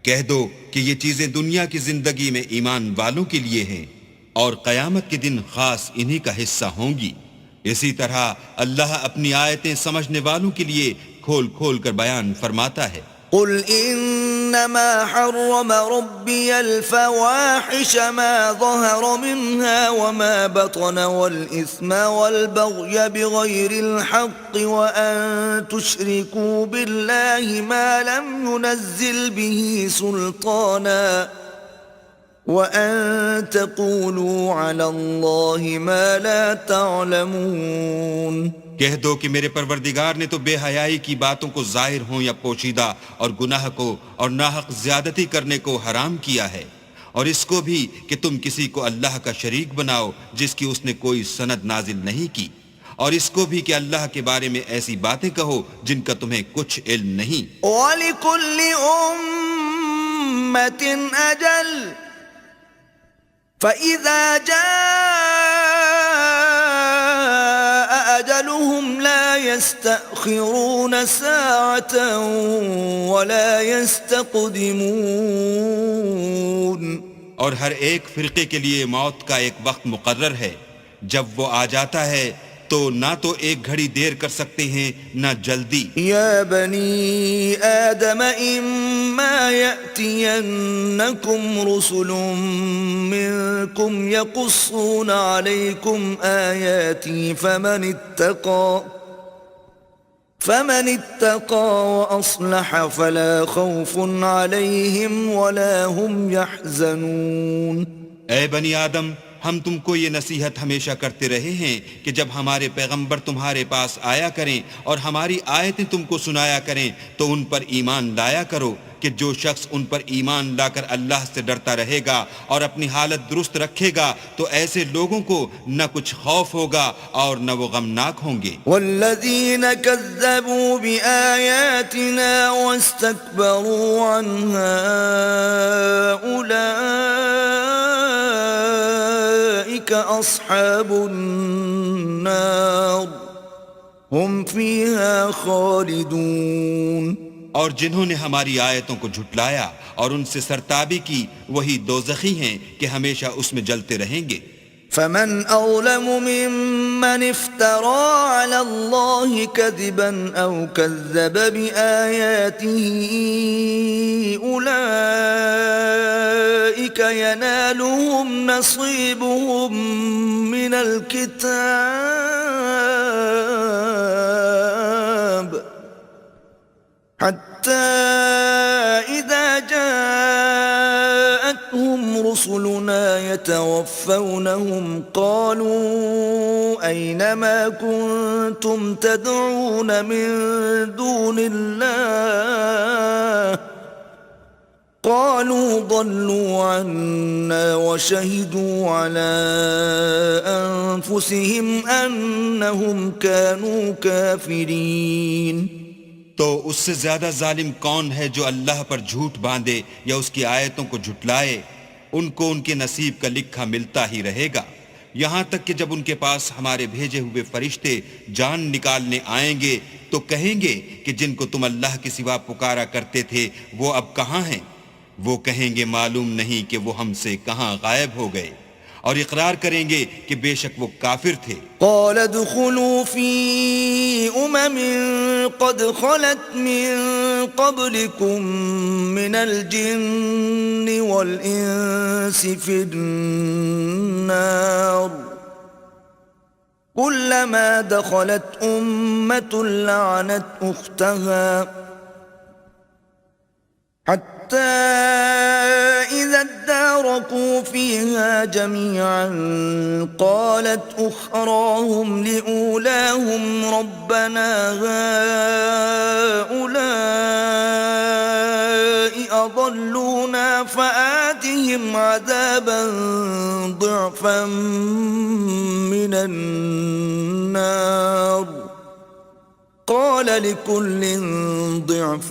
کہہ دو کہ یہ چیزیں دنیا کی زندگی میں ایمان والوں کے لیے ہیں اور قیامت کے دن خاص انہی کا حصہ ہوں گی. اسی طرح اللہ اپنی آیتیں سمجھنے والوں کے لیے کھول کھول کر بیان فرماتا ہے. قل إنما حرم ربي الفواحش ما ظهر منها وما بطن والإثم والبغي بغير الحق وأن تشركوا بالله ما لم ينزل به سلطانا وأن تقولوا على الله ما لا تعلمون. کہہ دو کہ میرے پروردگار نے تو بے حیائی کی باتوں کو ظاہر ہوں یا پوشیدہ اور گناہ کو اور ناحق زیادتی کرنے کو حرام کیا ہے، اور اس کو بھی کہ تم کسی کو اللہ کا شریک بناؤ جس کی اس نے کوئی سند نازل نہیں کی، اور اس کو بھی کہ اللہ کے بارے میں ایسی باتیں کہو جن کا تمہیں کچھ علم نہیں. وَلِكُلِّ أُمَّةٍ أَجَلٌ فَإِذَا جَاءَ أَجَلُهُمْ لَا يَسْتَأْخِرُونَ سَاعَةً وَلَا يَسْتَقْدِمُونَ. اور ہر ایک فرقے کے لیے موت کا ایک وقت مقرر ہے، جب وہ آ جاتا ہے تو نہ تو ایک گھڑی دیر کر سکتے ہیں نہ جلدی. يا بني آدم إما يأتينكم رسل منكم يقصون عليكم آياتي فمن اتقى وأصلح فلا خوف عليهم ولا هم يحزنون. اے بنی آدم، ہم تم کو یہ نصیحت ہمیشہ کرتے رہے ہیں کہ جب ہمارے پیغمبر تمہارے پاس آیا کریں اور ہماری آیتیں تم کو سنایا کریں تو ان پر ایمان لایا کرو کہ جو شخص ان پر ایمان لا کر اللہ سے ڈرتا رہے گا اور اپنی حالت درست رکھے گا تو ایسے لوگوں کو نہ کچھ خوف ہوگا اور نہ وہ غمناک ہوں گے. والذین کذبوا بآیاتنا واستکبروا عنها أولئک اصحاب النار هم فیها خالدون. اور جنہوں نے ہماری آیتوں کو جھٹلایا اور ان سے سرتابی کی وہی دوزخی ہیں کہ ہمیشہ اس میں جلتے رہیں گے. فمن أظلم ممن افترى على الله كذبا أو كذب بآياته أولئك ينالهم نصيبهم من الكتاب حتى إذا جاءتهم رسلنا يتوفونهم قالوا أين ما كنتم تدعون من دون الله قالوا ضلوا عنا وشهدوا على أنفسهم أنهم كانوا كافرين. تو اس سے زیادہ ظالم کون ہے جو اللہ پر جھوٹ باندھے یا اس کی آیتوں کو جھٹلائے؟ ان کو ان کے نصیب کا لکھا ملتا ہی رہے گا، یہاں تک کہ جب ان کے پاس ہمارے بھیجے ہوئے فرشتے جان نکالنے آئیں گے تو کہیں گے کہ جن کو تم اللہ کے سوا پکارا کرتے تھے وہ اب کہاں ہیں؟ وہ کہیں گے معلوم نہیں کہ وہ ہم سے کہاں غائب ہو گئے، اور اقرار کریں گے کہ بے شک وہ کافر تھے۔ قال ادخلوا في قد خلت من قبلكم من الجن والإنس في النار كلما دخلت أمة لعنت أختها حتى إذا اداركوا فيها جميعا قالت أخراهم لأولاهم ربنا هؤلاء أضلونا فآتهم عذابا ضعفا من النار قال لكل ضعف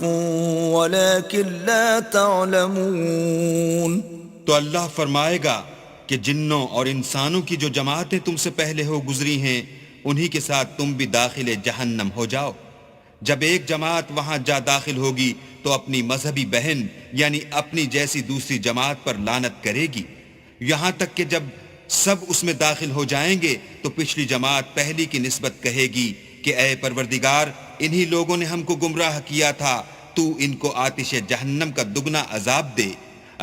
ولكن لا تعلمون۔ تو اللہ فرمائے گا کہ جنوں اور انسانوں کی جو جماعتیں تم سے پہلے ہو گزری ہیں انہی کے ساتھ تم بھی داخل جہنم ہو جاؤ۔ جب ایک جماعت وہاں جا داخل ہوگی تو اپنی مذہبی بہن یعنی اپنی جیسی دوسری جماعت پر لعنت کرے گی، یہاں تک کہ جب سب اس میں داخل ہو جائیں گے تو پچھلی جماعت پہلی کی نسبت کہے گی کہ اے پروردگار انہی لوگوں نے ہم کو گمراہ کیا تھا، تو ان کو آتش جہنم کا دگنا عذاب دے۔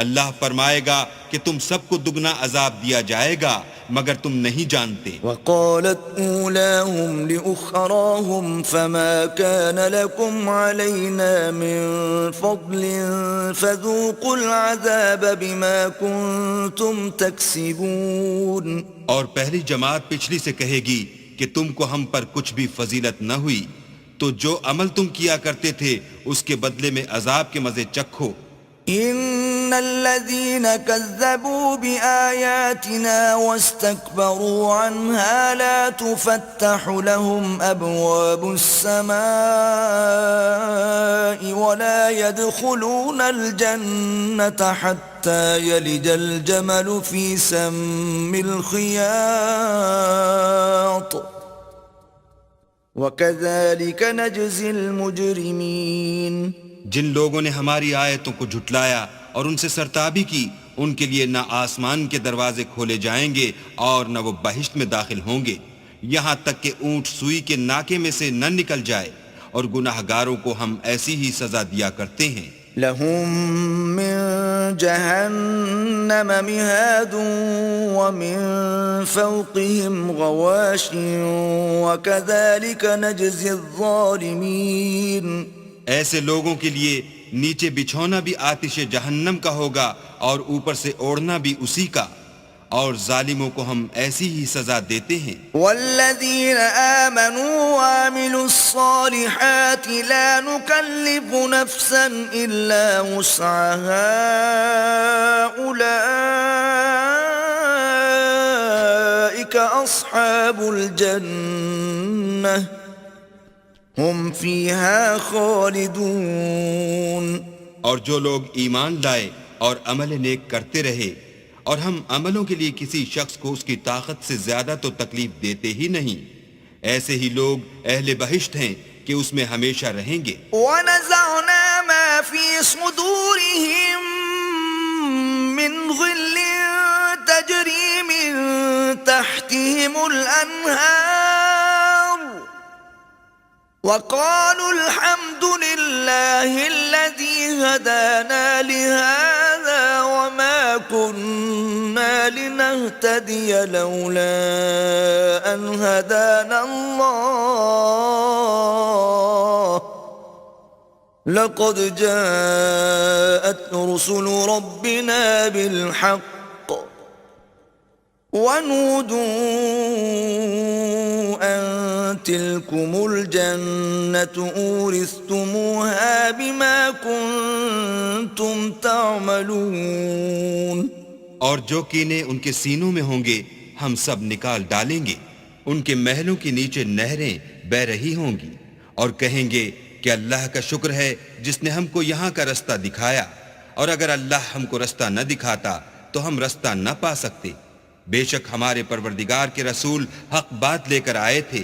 اللہ فرمائے گا کہ تم سب کو دگنا عذاب دیا جائے گا مگر تم نہیں جانتے۔ وقالت اولاهم لأخراهم فما كان لكم علينا من فضل فذوقوا العذاب بما كنتم تكسبون۔ اور پہلی جماعت پچھلی سے کہے گی کہ تم کو ہم پر کچھ بھی فضیلت نہ ہوئی، تو جو عمل تم کیا کرتے تھے اس کے بدلے میں عذاب کے مزے چکھو۔ ان الذين كذبوا بآياتنا واستكبروا عنها لا تفتح لهم ابواب السماء ولا يدخلون الجنة حتى يلج الجمل في سم الخياط وكذلك نجزي المجرمين۔ جن لوگوں نے ہماری آیتوں کو جھٹلایا اور ان سے سرتابی کی ان کے لیے نہ آسمان کے دروازے کھولے جائیں گے اور نہ وہ بہشت میں داخل ہوں گے یہاں تک کہ اونٹ سوئی کے ناکے میں سے نہ نکل جائے، اور گناہگاروں کو ہم ایسی ہی سزا دیا کرتے ہیں۔ لهم من جهنم مهاد ومن فوقهم غواش وكذلك نجزي الظالمين۔ ایسے لوگوں کے لیے نیچے بچھونا بھی آتش جہنم کا ہوگا اور اوپر سے اوڑھنا بھی اسی کا، اور ظالموں کو ہم ایسی ہی سزا دیتے ہیں۔ والذین آمنوا وعملوا الصالحات لا نکلف نفسا الا وسعها اولئک اصحاب الجنہ ہم فیہا خالدون۔ اور جو لوگ ایمان لائے اور عمل نیک کرتے رہے اور ہم عملوں کے لیے کسی شخص کو اس کی طاقت سے زیادہ تو تکلیف دیتے ہی نہیں، ایسے ہی لوگ اہل بہشت ہیں کہ اس میں ہمیشہ رہیں گے۔ وَنَزَعْنَا مَا فِي صُدُورِهِم مِّن غِلٍّ تَجْرِي مِن تَحْتِهِمُ الْأَنْهَارُ وَقَالُوا الْحَمْدُ لِلَّهِ الَّذِي هَدَانَا لِهَذَا وَمَا كُنَّا لِنَهْتَدِيَ لَوْلَا أَنْ هَدَانَا اللَّهُ لَقَدْ جَاءَتْ رُسُلُ رَبِّنَا بِالْحَقِّ وَنُودُوا أَن تِلْكُمُ الْجَنَّةُ أُورِثْتُمُوهَا بِمَا كُنتُمْ تَعْمَلُونَ۔ اور جو کینے ان کے سینوں میں ہوں گے ہم سب نکال ڈالیں گے، ان کے محلوں کے نیچے نہریں بہ رہی ہوں گی، اور کہیں گے کہ اللہ کا شکر ہے جس نے ہم کو یہاں کا رستہ دکھایا، اور اگر اللہ ہم کو رستہ نہ دکھاتا تو ہم رستہ نہ پا سکتے۔ بے شک ہمارے پروردگار کے رسول حق بات لے کر آئے تھے،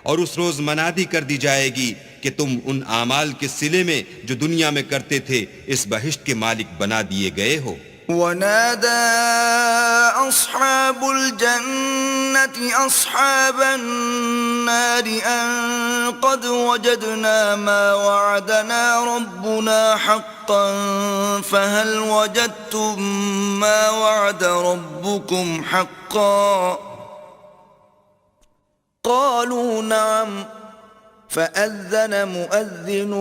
اور اس روز منادی کر دی جائے گی کہ تم ان اعمال کے صلے میں جو دنیا میں کرتے تھے اس بہشت کے مالک بنا دیے گئے ہو۔ ونادى أصحاب الجنة أصحاب النار أن قد وجدنا ما وعدنا ربنا حقا فهل وجدتم ما وعد ربكم حقا قالوا نعم فأذن مؤذن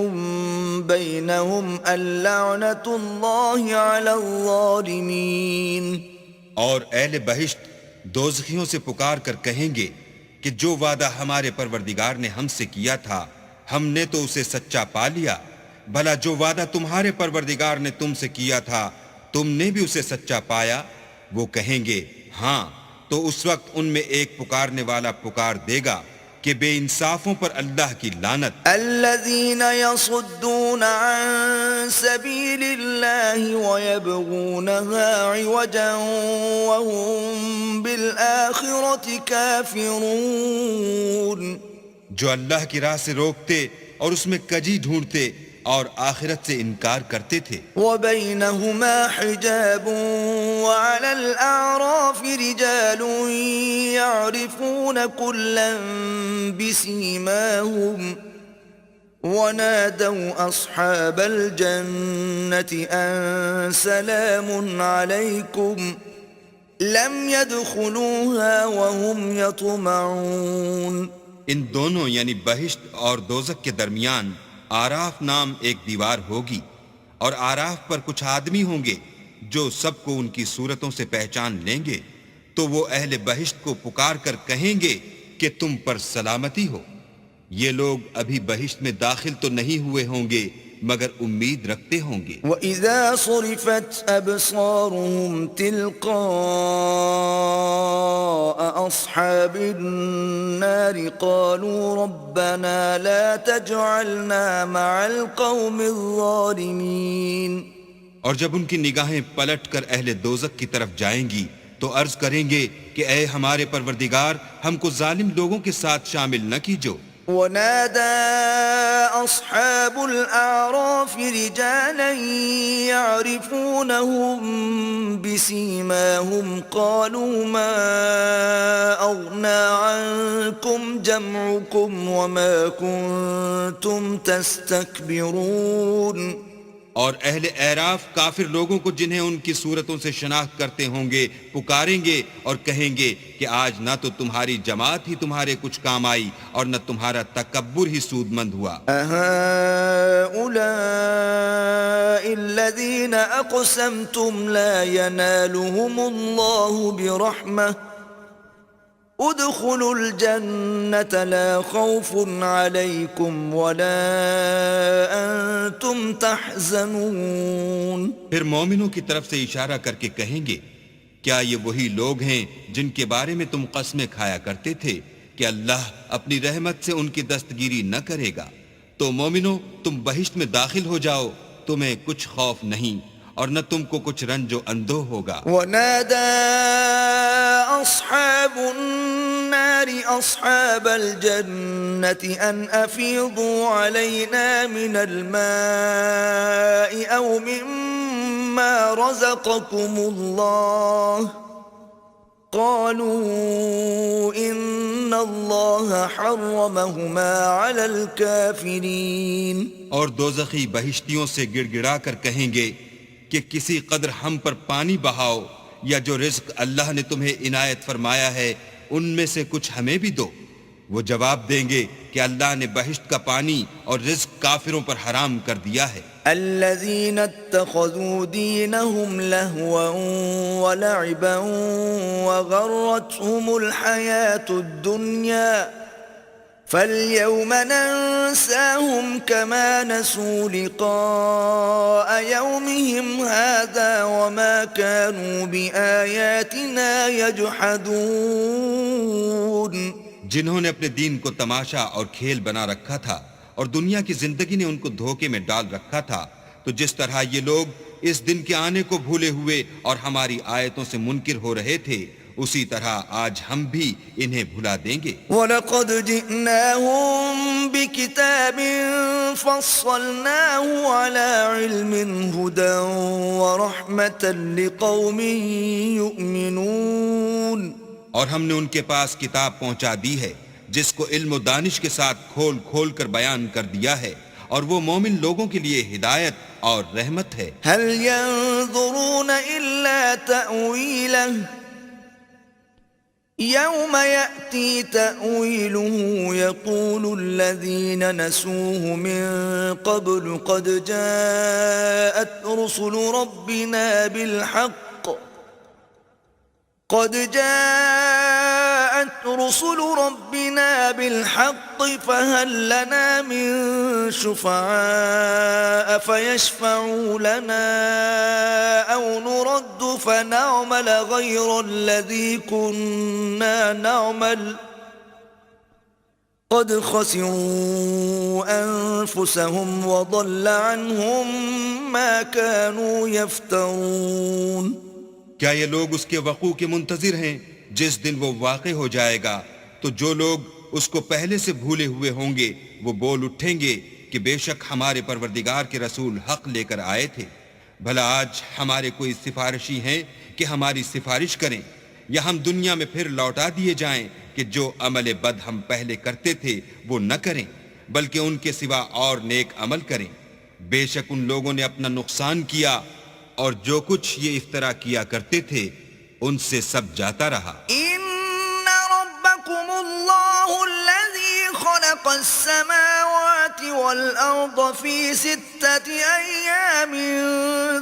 بينهم اللعنة الله على الظالمين۔ اور اہل بہشت دوزخیوں سے پکار کر کہیں گے کہ جو وعدہ ہمارے پروردگار نے ہم سے کیا تھا ہم نے تو اسے سچا پا لیا، بھلا جو وعدہ تمہارے پروردگار نے تم سے کیا تھا تم نے بھی اسے سچا پایا؟ وہ کہیں گے ہاں، تو اس وقت ان میں ایک پکارنے والا پکار دے گا کہ بے انصافوں پر اللہ کی لعنت۔ الذين يصدون عن سبيل الله ويبغونها عوجا وهم بالآخرة كافرون، جو اللہ کی راہ سے روکتے اور اس میں کجی ڈھونڈتے اور آخرت سے انکار کرتے تھے۔ وبينهما حجاب وعلى الأعراف رجال يعرفون كلا بسيماهم ونادوا أصحاب الجنة أن سلام عليكم لم يدخلوها وهم يطمعون۔ ان دونوں یعنی بہشت اور دوزخ کے درمیان آراف نام ایک دیوار ہوگی، اور آراف پر کچھ آدمی ہوں گے جو سب کو ان کی صورتوں سے پہچان لیں گے، تو وہ اہل بہشت کو پکار کر کہیں گے کہ تم پر سلامتی ہو۔ یہ لوگ ابھی بہشت میں داخل تو نہیں ہوئے ہوں گے مگر امید رکھتے ہوں گے۔ وَإِذَا صُرِفَتْ أَبْصَارُهُمْ تِلْقَاءَ أَصْحَابِ النَّارِ قَالُوا رَبَّنَا لَا تَجْعَلْنَا مَعَ الْقَوْمِ الظَّالِمِينَ۔ اور جب ان کی نگاہیں پلٹ کر اہل دوزخ کی طرف جائیں گی تو عرض کریں گے کہ اے ہمارے پروردگار ہم کو ظالم لوگوں کے ساتھ شامل نہ کیجو۔ ونادى أصحاب الأعراف رجالا يعرفونهم بسيماهم قالوا ما أغنى عنكم جمعكم وما كنتم تستكبرون۔ اور اہل اعراف کافر لوگوں کو جنہیں ان کی صورتوں سے شناخت کرتے ہوں گے پکاریں گے اور کہیں گے کہ آج نہ تو تمہاری جماعت ہی تمہارے کچھ کام آئی اور نہ تمہارا تکبر ہی سود مند ہوا۔ أهؤلاء الذين أقسمتم لا ينالهم الله برحمة ادخلوا الجنة لا خوف عليكم ولا أنتم تحزنون۔ پھر مومنوں کی طرف سے اشارہ کر کے کہیں گے کیا یہ وہی لوگ ہیں جن کے بارے میں تم قسمیں کھایا کرتے تھے کہ اللہ اپنی رحمت سے ان کی دستگیری نہ کرے گا؟ تو مومنوں تم بہشت میں داخل ہو جاؤ، تمہیں کچھ خوف نہیں اور نہ تم کو کچھ رنج و اندوہ ہوگا۔ ونادى أصحاب النار أصحاب الجنة أن أفيضوا علينا من الماء أو مما رزقكم الله قالوا إن الله حرمهما على الكافرين۔ اور دوزخی بہشتیوں سے گڑ گڑا کر کہیں گے کہ کسی قدر ہم پر پانی بہاؤ یا جو رزق اللہ نے تمہیں عنایت فرمایا ہے ان میں سے کچھ ہمیں بھی دو۔ وہ جواب دیں گے کہ اللہ نے بہشت کا پانی اور رزق کافروں پر حرام کر دیا ہے۔ الذين اتخذوا دينهم لهوا ولعبا وغرتهم الحياة الدنيا فاليوم ننساهم كما نسوا لقاء يومهم هذا وما كانوا بآياتنا يجحدون۔ جنہوں نے اپنے دین کو تماشا اور کھیل بنا رکھا تھا اور دنیا کی زندگی نے ان کو دھوکے میں ڈال رکھا تھا، تو جس طرح یہ لوگ اس دن کے آنے کو بھولے ہوئے اور ہماری آیتوں سے منکر ہو رہے تھے، اسی طرح آج ہم بھی انہیں بھلا دیں گے۔ وَلَقَدْ جِئْنَاهُمْ بِكِتَابٍ فَصَّلْنَاهُ عَلَى عِلْمٍ هُدًى وَرَحْمَةً لِقَوْمٍ يُؤْمِنُونَ، اور ہم نے ان کے پاس کتاب پہنچا دی ہے جس کو علم و دانش کے ساتھ کھول کھول کر بیان کر دیا ہے، اور وہ مومن لوگوں کے لیے ہدایت اور رحمت ہے۔ هَلْ يَنظُرُونَ إِلَّا تَأْوِيلَهُ يَوْمَ يَأْتِي تَأْوِيلُهُ يَقُولُ الَّذِينَ نَسُوهُ مِن قَبْلُ قَدْ جَاءَتْ رُسُلُ رَبِّنَا بِالْحَقِّ فَهَلْ لَنَا مِن شُفَعَاءَ فَيَشْفَعُوا لَنَا أَوْ نُرَدُّ فَنَعْمَلَ غَيْرَ الَّذِي كُنَّا نَعْمَلُ قَدْ خَسِرُوا أَنفُسَهُمْ وَضَلَّ عَنْهُمْ مَا كَانُوا يَفْتَرُونَ۔ کیا یہ لوگ اس کے وقوع کے منتظر ہیں جس دن وہ واقع ہو جائے گا؟ تو جو لوگ اس کو پہلے سے بھولے ہوئے ہوں گے وہ بول اٹھیں گے کہ بے شک ہمارے پروردگار کے رسول حق لے کر آئے تھے، بھلا آج ہمارے کوئی سفارشی ہیں کہ ہماری سفارش کریں، یا ہم دنیا میں پھر لوٹا دیے جائیں کہ جو عمل بد ہم پہلے کرتے تھے وہ نہ کریں بلکہ ان کے سوا اور نیک عمل کریں۔ بے شک ان لوگوں نے اپنا نقصان کیا اور جو کچھ یہ افترا کیا کرتے تھے ان سے سب جاتا رہا۔ إِنَّ رَبَّكُمُ اللَّهُ الَّذِي خَلَقَ السَّمَاوَاتِ وَالْأَرْضَ فِي 6 أَيَّامٍ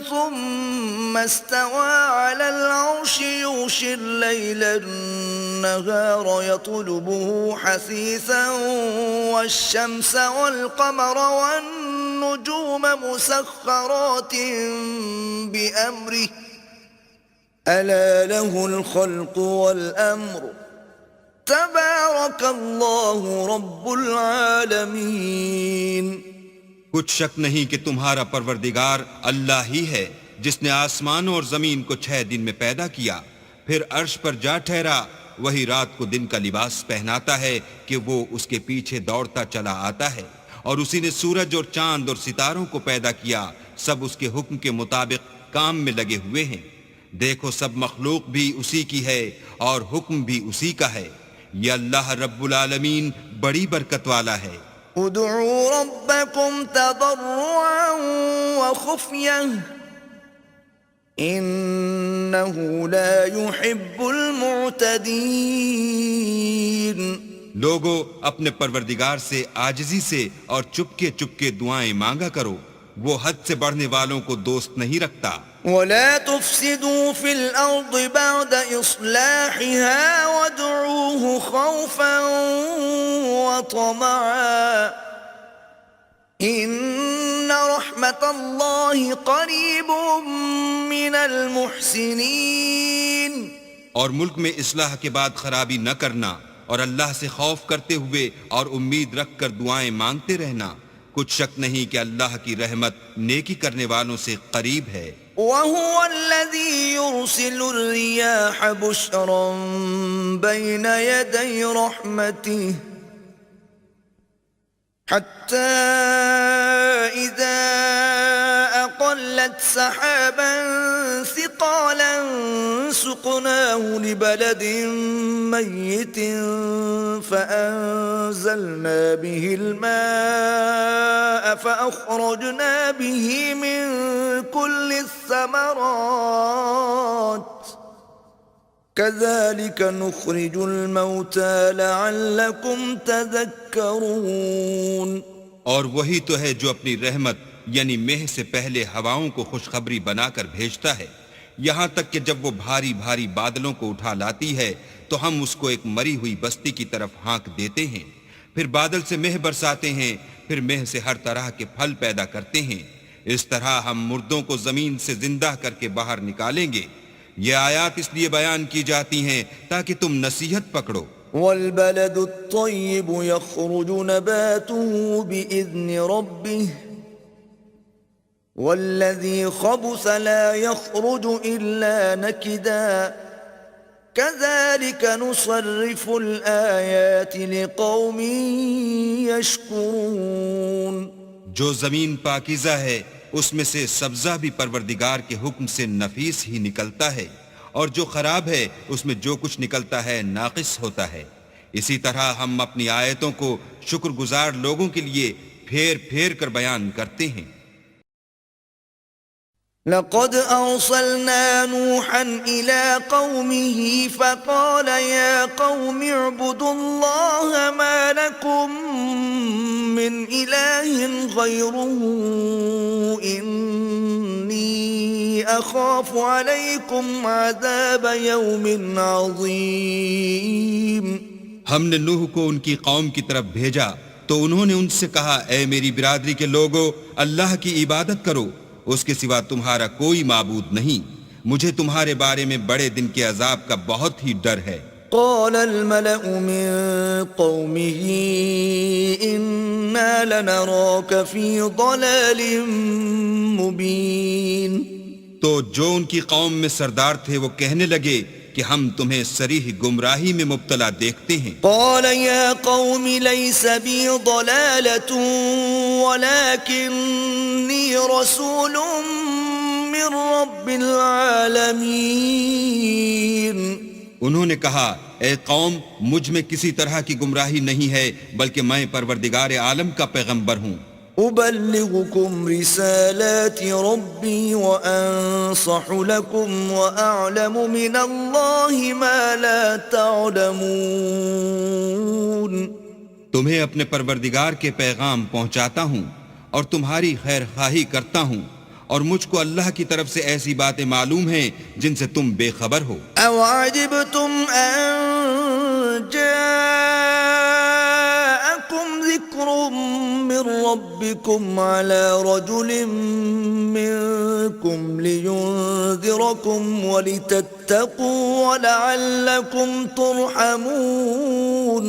ثُمَّ اسْتَوَى عَلَى الْعَرْشِ يُغْشِي اللَّيْلَ النَّهَارَ يَطْلُبُهُ حَثِيثًا وَالشَّمْسَ وَالْقَمَرَ وَالنُّجُومَ مُسَخَّرَاتٍ بِأَمْرِهِ أَلَا لَهُ الْخَلْقُ وَالْأَمْرُ تَبَارَكَ اللَّهُ رَبُّ الْعَالَمِينَ۔ کچھ شک نہیں کہ تمہارا پروردگار اللہ ہی ہے جس نے آسمانوں اور زمین کو 6 دن میں پیدا کیا، پھر عرش پر جا ٹھہرا، وہی رات کو دن کا لباس پہناتا ہے کہ وہ اس کے پیچھے دوڑتا چلا آتا ہے، اور اسی نے سورج اور چاند اور ستاروں کو پیدا کیا، سب اس کے حکم کے مطابق کام میں لگے ہوئے ہیں۔ دیکھو سب مخلوق بھی اسی کی ہے اور حکم بھی اسی کا ہے، یہ اللہ رب العالمین بڑی برکت والا ہے۔ ادعوا ربكم تضرعا وخفية إنه لا يحب المعتدين۔ لوگو اپنے پروردگار سے عاجزی سے اور چپکے چپکے دعائیں مانگا کرو، وہ حد سے بڑھنے والوں کو دوست نہیں رکھتا۔ ولا تفسدوا في الأرض بعد إصلاحها وادعوه خوفا وطمعا إن رحمة الله قريب من المحسنين۔ اور ملک میں اصلاح کے بعد خرابی نہ کرنا، اور اللہ سے خوف کرتے ہوئے اور امید رکھ کر دعائیں مانگتے رہنا، کچھ شک نہیں کہ اللہ کی رحمت نیکی کرنے والوں سے قریب ہے۔ وَهُوَ الَّذِي يُرْسِلُ الرِّيَاحَ بُشْرًا بَيْنَ يَدَيْ رَحْمَتِهِ حَتَّى إِذَا أَقَلَّتْ سَحَابًا ثِقَالًا سُقْنَاهُ لِبَلَدٍ مَّيِّتٍ فَأَنزَلْنَا بِهِ الْمَاءَ فَأَخْرَجْنَا بِهِ مِن كُلِّ الثَّمَرَاتِ كَذَلِكَ نُخْرِجُ الْمَوْتَى لَعَلَّكُمْ تَذَكَّرُونَ۔ اور وہی تو ہے جو اپنی رحمت یعنی مہ سے پہلے ہواؤں کو خوشخبری بنا کر بھیجتا ہے، یہاں تک کہ جب وہ بھاری بھاری بادلوں کو اٹھا لاتی ہے تو ہم اس کو ایک مری ہوئی بستی کی طرف ہانک دیتے ہیں، پھر بادل سے مہ برساتے ہیں، پھر مہ سے ہر طرح کے پھل پیدا کرتے ہیں، اس طرح ہم مردوں کو زمین سے زندہ کر کے باہر نکالیں گے۔ یہ آیات اس لیے بیان کی جاتی ہیں تاکہ تم نصیحت پکڑو۔ والبلد الطيب يخرج نباته بإذن ربه والذي خبث لا يخرج إلا نكدا كذلك نصرف الآيات لقوم يشكرون. جو زمین پاکیزہ ہے اس میں سے سبزہ بھی پروردگار کے حکم سے نفیس ہی نکلتا ہے، اور جو خراب ہے اس میں جو کچھ نکلتا ہے ناقص ہوتا ہے. اسی طرح ہم اپنی آیتوں کو شکر گزار لوگوں کے لیے پھیر پھیر کر بیان کرتے ہیں. لقد أرسلنا نوحا إلى قومه فقال يا قوم اعبدوا الله ما لكم من إله غيره إني أخاف عليكم عذاب يوم عظيم. ہم نے نوح کو ان کی قوم کی طرف بھیجا تو انہوں نے ان سے کہا، اے میری برادری کے لوگو، اللہ کی عبادت کرو، اس کے سوا تمہارا کوئی معبود نہیں، مجھے تمہارے بارے میں بڑے دن کے عذاب کا بہت ہی ڈر ہے. قال الملأ من قومه إنا لنراك في ضلال مبين. تو جو ان کی قوم میں سردار تھے وہ کہنے لگے کہ ہم تمہیں صریح گمراہی میں مبتلا دیکھتے ہیں. قال يا قوم ليس بي ضلالة ولكني رسول من رب العالمين. انہوں نے کہا، اے قوم، مجھ میں کسی طرح کی گمراہی نہیں ہے، بلکہ میں پروردگار عالم کا پیغمبر ہوں. أبلغكم رسالات ربي وأنصح لكم وأعلم من الله ما لا تعلمون. تمہیں اپنے پروردگار کے پیغام پہنچاتا ہوں اور تمہاری خیر خواہی کرتا ہوں، اور مجھ کو اللہ کی طرف سے ایسی باتیں معلوم ہیں جن سے تم بے خبر ہو. أو عجبتم أن جاءكم ذكر من ربكم على رجل منكم لينذركم ولتتقوا ولعلكم ترحمون.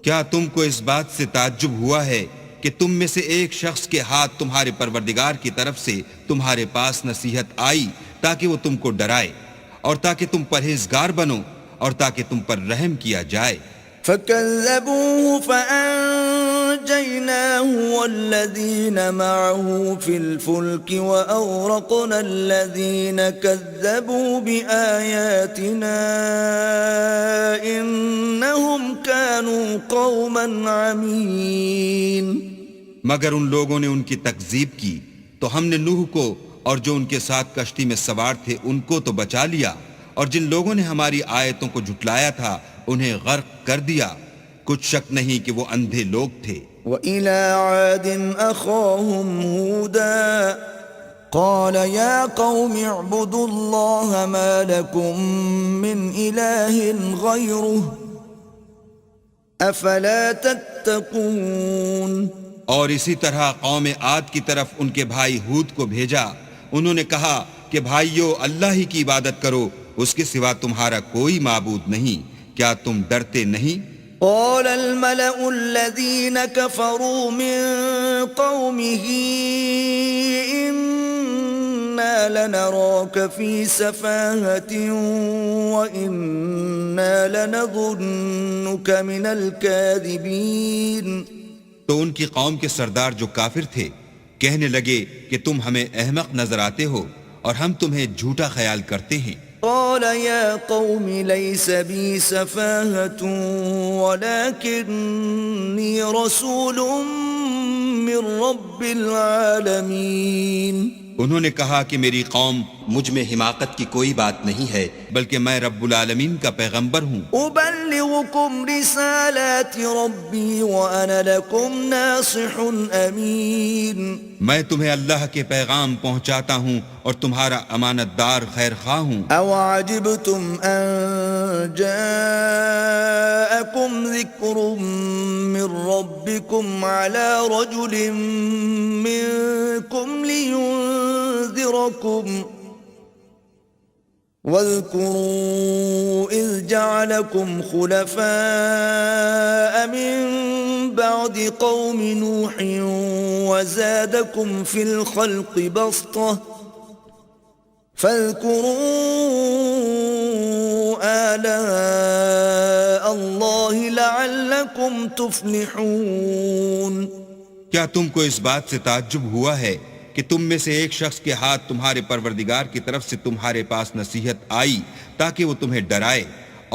کیا تم کو اس بات سے تعجب ہوا ہے کہ تم میں سے ایک شخص کے ہاتھ تمہارے پروردگار کی طرف سے تمہارے پاس نصیحت آئی تاکہ وہ تم کو ڈرائے اور تاکہ تم پرہیزگار بنو اور تاکہ تم پر رحم کیا جائے. فكذبوه فأنجيناه والذين معه في الفلك وأغرقنا الذين كذبوا بآياتنا إنهم كانوا قوما عمين. مگر ان لوگوں نے ان کی تکذیب کی تو ہم نے نوح کو اور جو ان کے ساتھ کشتی میں سوار تھے ان کو تو بچا لیا، اور جن لوگوں نے ہماری آیتوں کو جھٹلایا تھا انہیں غرق کر دیا. کچھ شک نہیں کہ وہ اندھے لوگ تھے. وَإِلَىٰ عَادٍ أَخَاهُمْ هُودًا قَالَ يَا قَوْمِ اعْبُدُوا اللَّهَ مَا لَكُمْ مِنْ إِلَٰهٍ غَيْرُهُ أَفَلَا تَتَّقُونَ. اور اسی طرح قوم عاد کی طرف ان کے بھائی ہود کو بھیجا. انہوں نے کہا کہ بھائیو، اللہ ہی کی عبادت کرو، اس کے سوا تمہارا کوئی معبود نہیں، کیا تم ڈرتے نہیں؟ قال الملأ الذين كفروا من قومه إنا لنراك في سفاهة وإنا لنظنك من الكاذبين. تو ان کی قوم کے سردار جو کافر تھے کہنے لگے کہ تم ہمیں احمق نظر آتے ہو اور ہم تمہیں جھوٹا خیال کرتے ہیں. قال يا قوم ليس بي سفاهة ولكني رسول من رب العالمين. انہوں نے کہا کہ میری قوم، مجھ میں حماقت کی کوئی بات نہیں ہے، بلکہ میں رب العالمین کا پیغمبر ہوں. أبلغكم رسالات ربي وأنا لكم ناصح أمين. میں تمہیں اللہ کے پیغام پہنچاتا ہوں اور تمہارا امانت دار خیر خواہ ہوں. أو عجبتم أن جاءكم ذكر من ربكم على رجل منكم لينذركم واذكروا إذ جعلكم خلفاء من بعد قوم نوح وزادكم في الخلق بسطة فاذكروا آلاء الله لعلكم تفلحون. کیا تم کو اس بات سے تعجب ہوا ہے کہ تم میں سے ایک شخص کے ہاتھ تمہارے پروردگار کی طرف سے تمہارے پاس نصیحت آئی تاکہ وہ تمہیں ڈرائے؟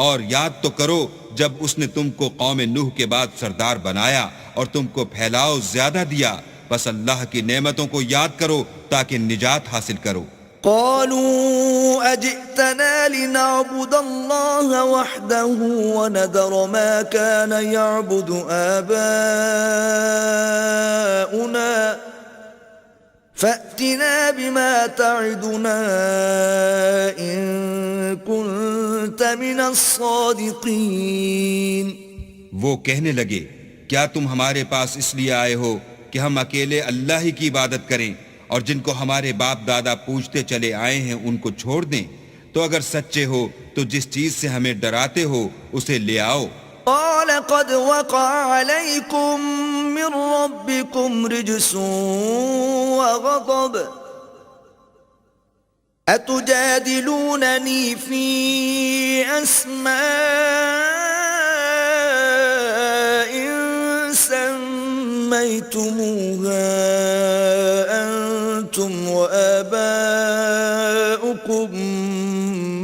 اور یاد تو کرو جب اس نے تم کو قوم نوح کے بعد سردار بنایا اور تم کو پھیلاؤ زیادہ دیا. بس اللہ کی نعمتوں کو یاد کرو تاکہ نجات حاصل کرو. قالوا أجئتنا لنعبد الله وحده وندر ما كان يعبد آباؤنا فأتنا بما تعدنا إن كنت من الصادقين. وہ کہنے لگے کیا تم ہمارے پاس اس لیے آئے ہو کہ ہم اکیلے اللہ ہی کی عبادت کریں اور جن کو ہمارے باپ دادا پوجتے چلے آئے ہیں ان کو چھوڑ دیں؟ تو اگر سچے ہو تو جس چیز سے ہمیں ڈراتے ہو اسے لے آؤ. قال قد وقع عليكم من ربكم رجس وغضب أتجادلونني في أسماء سميتموها أنتم وآباؤكم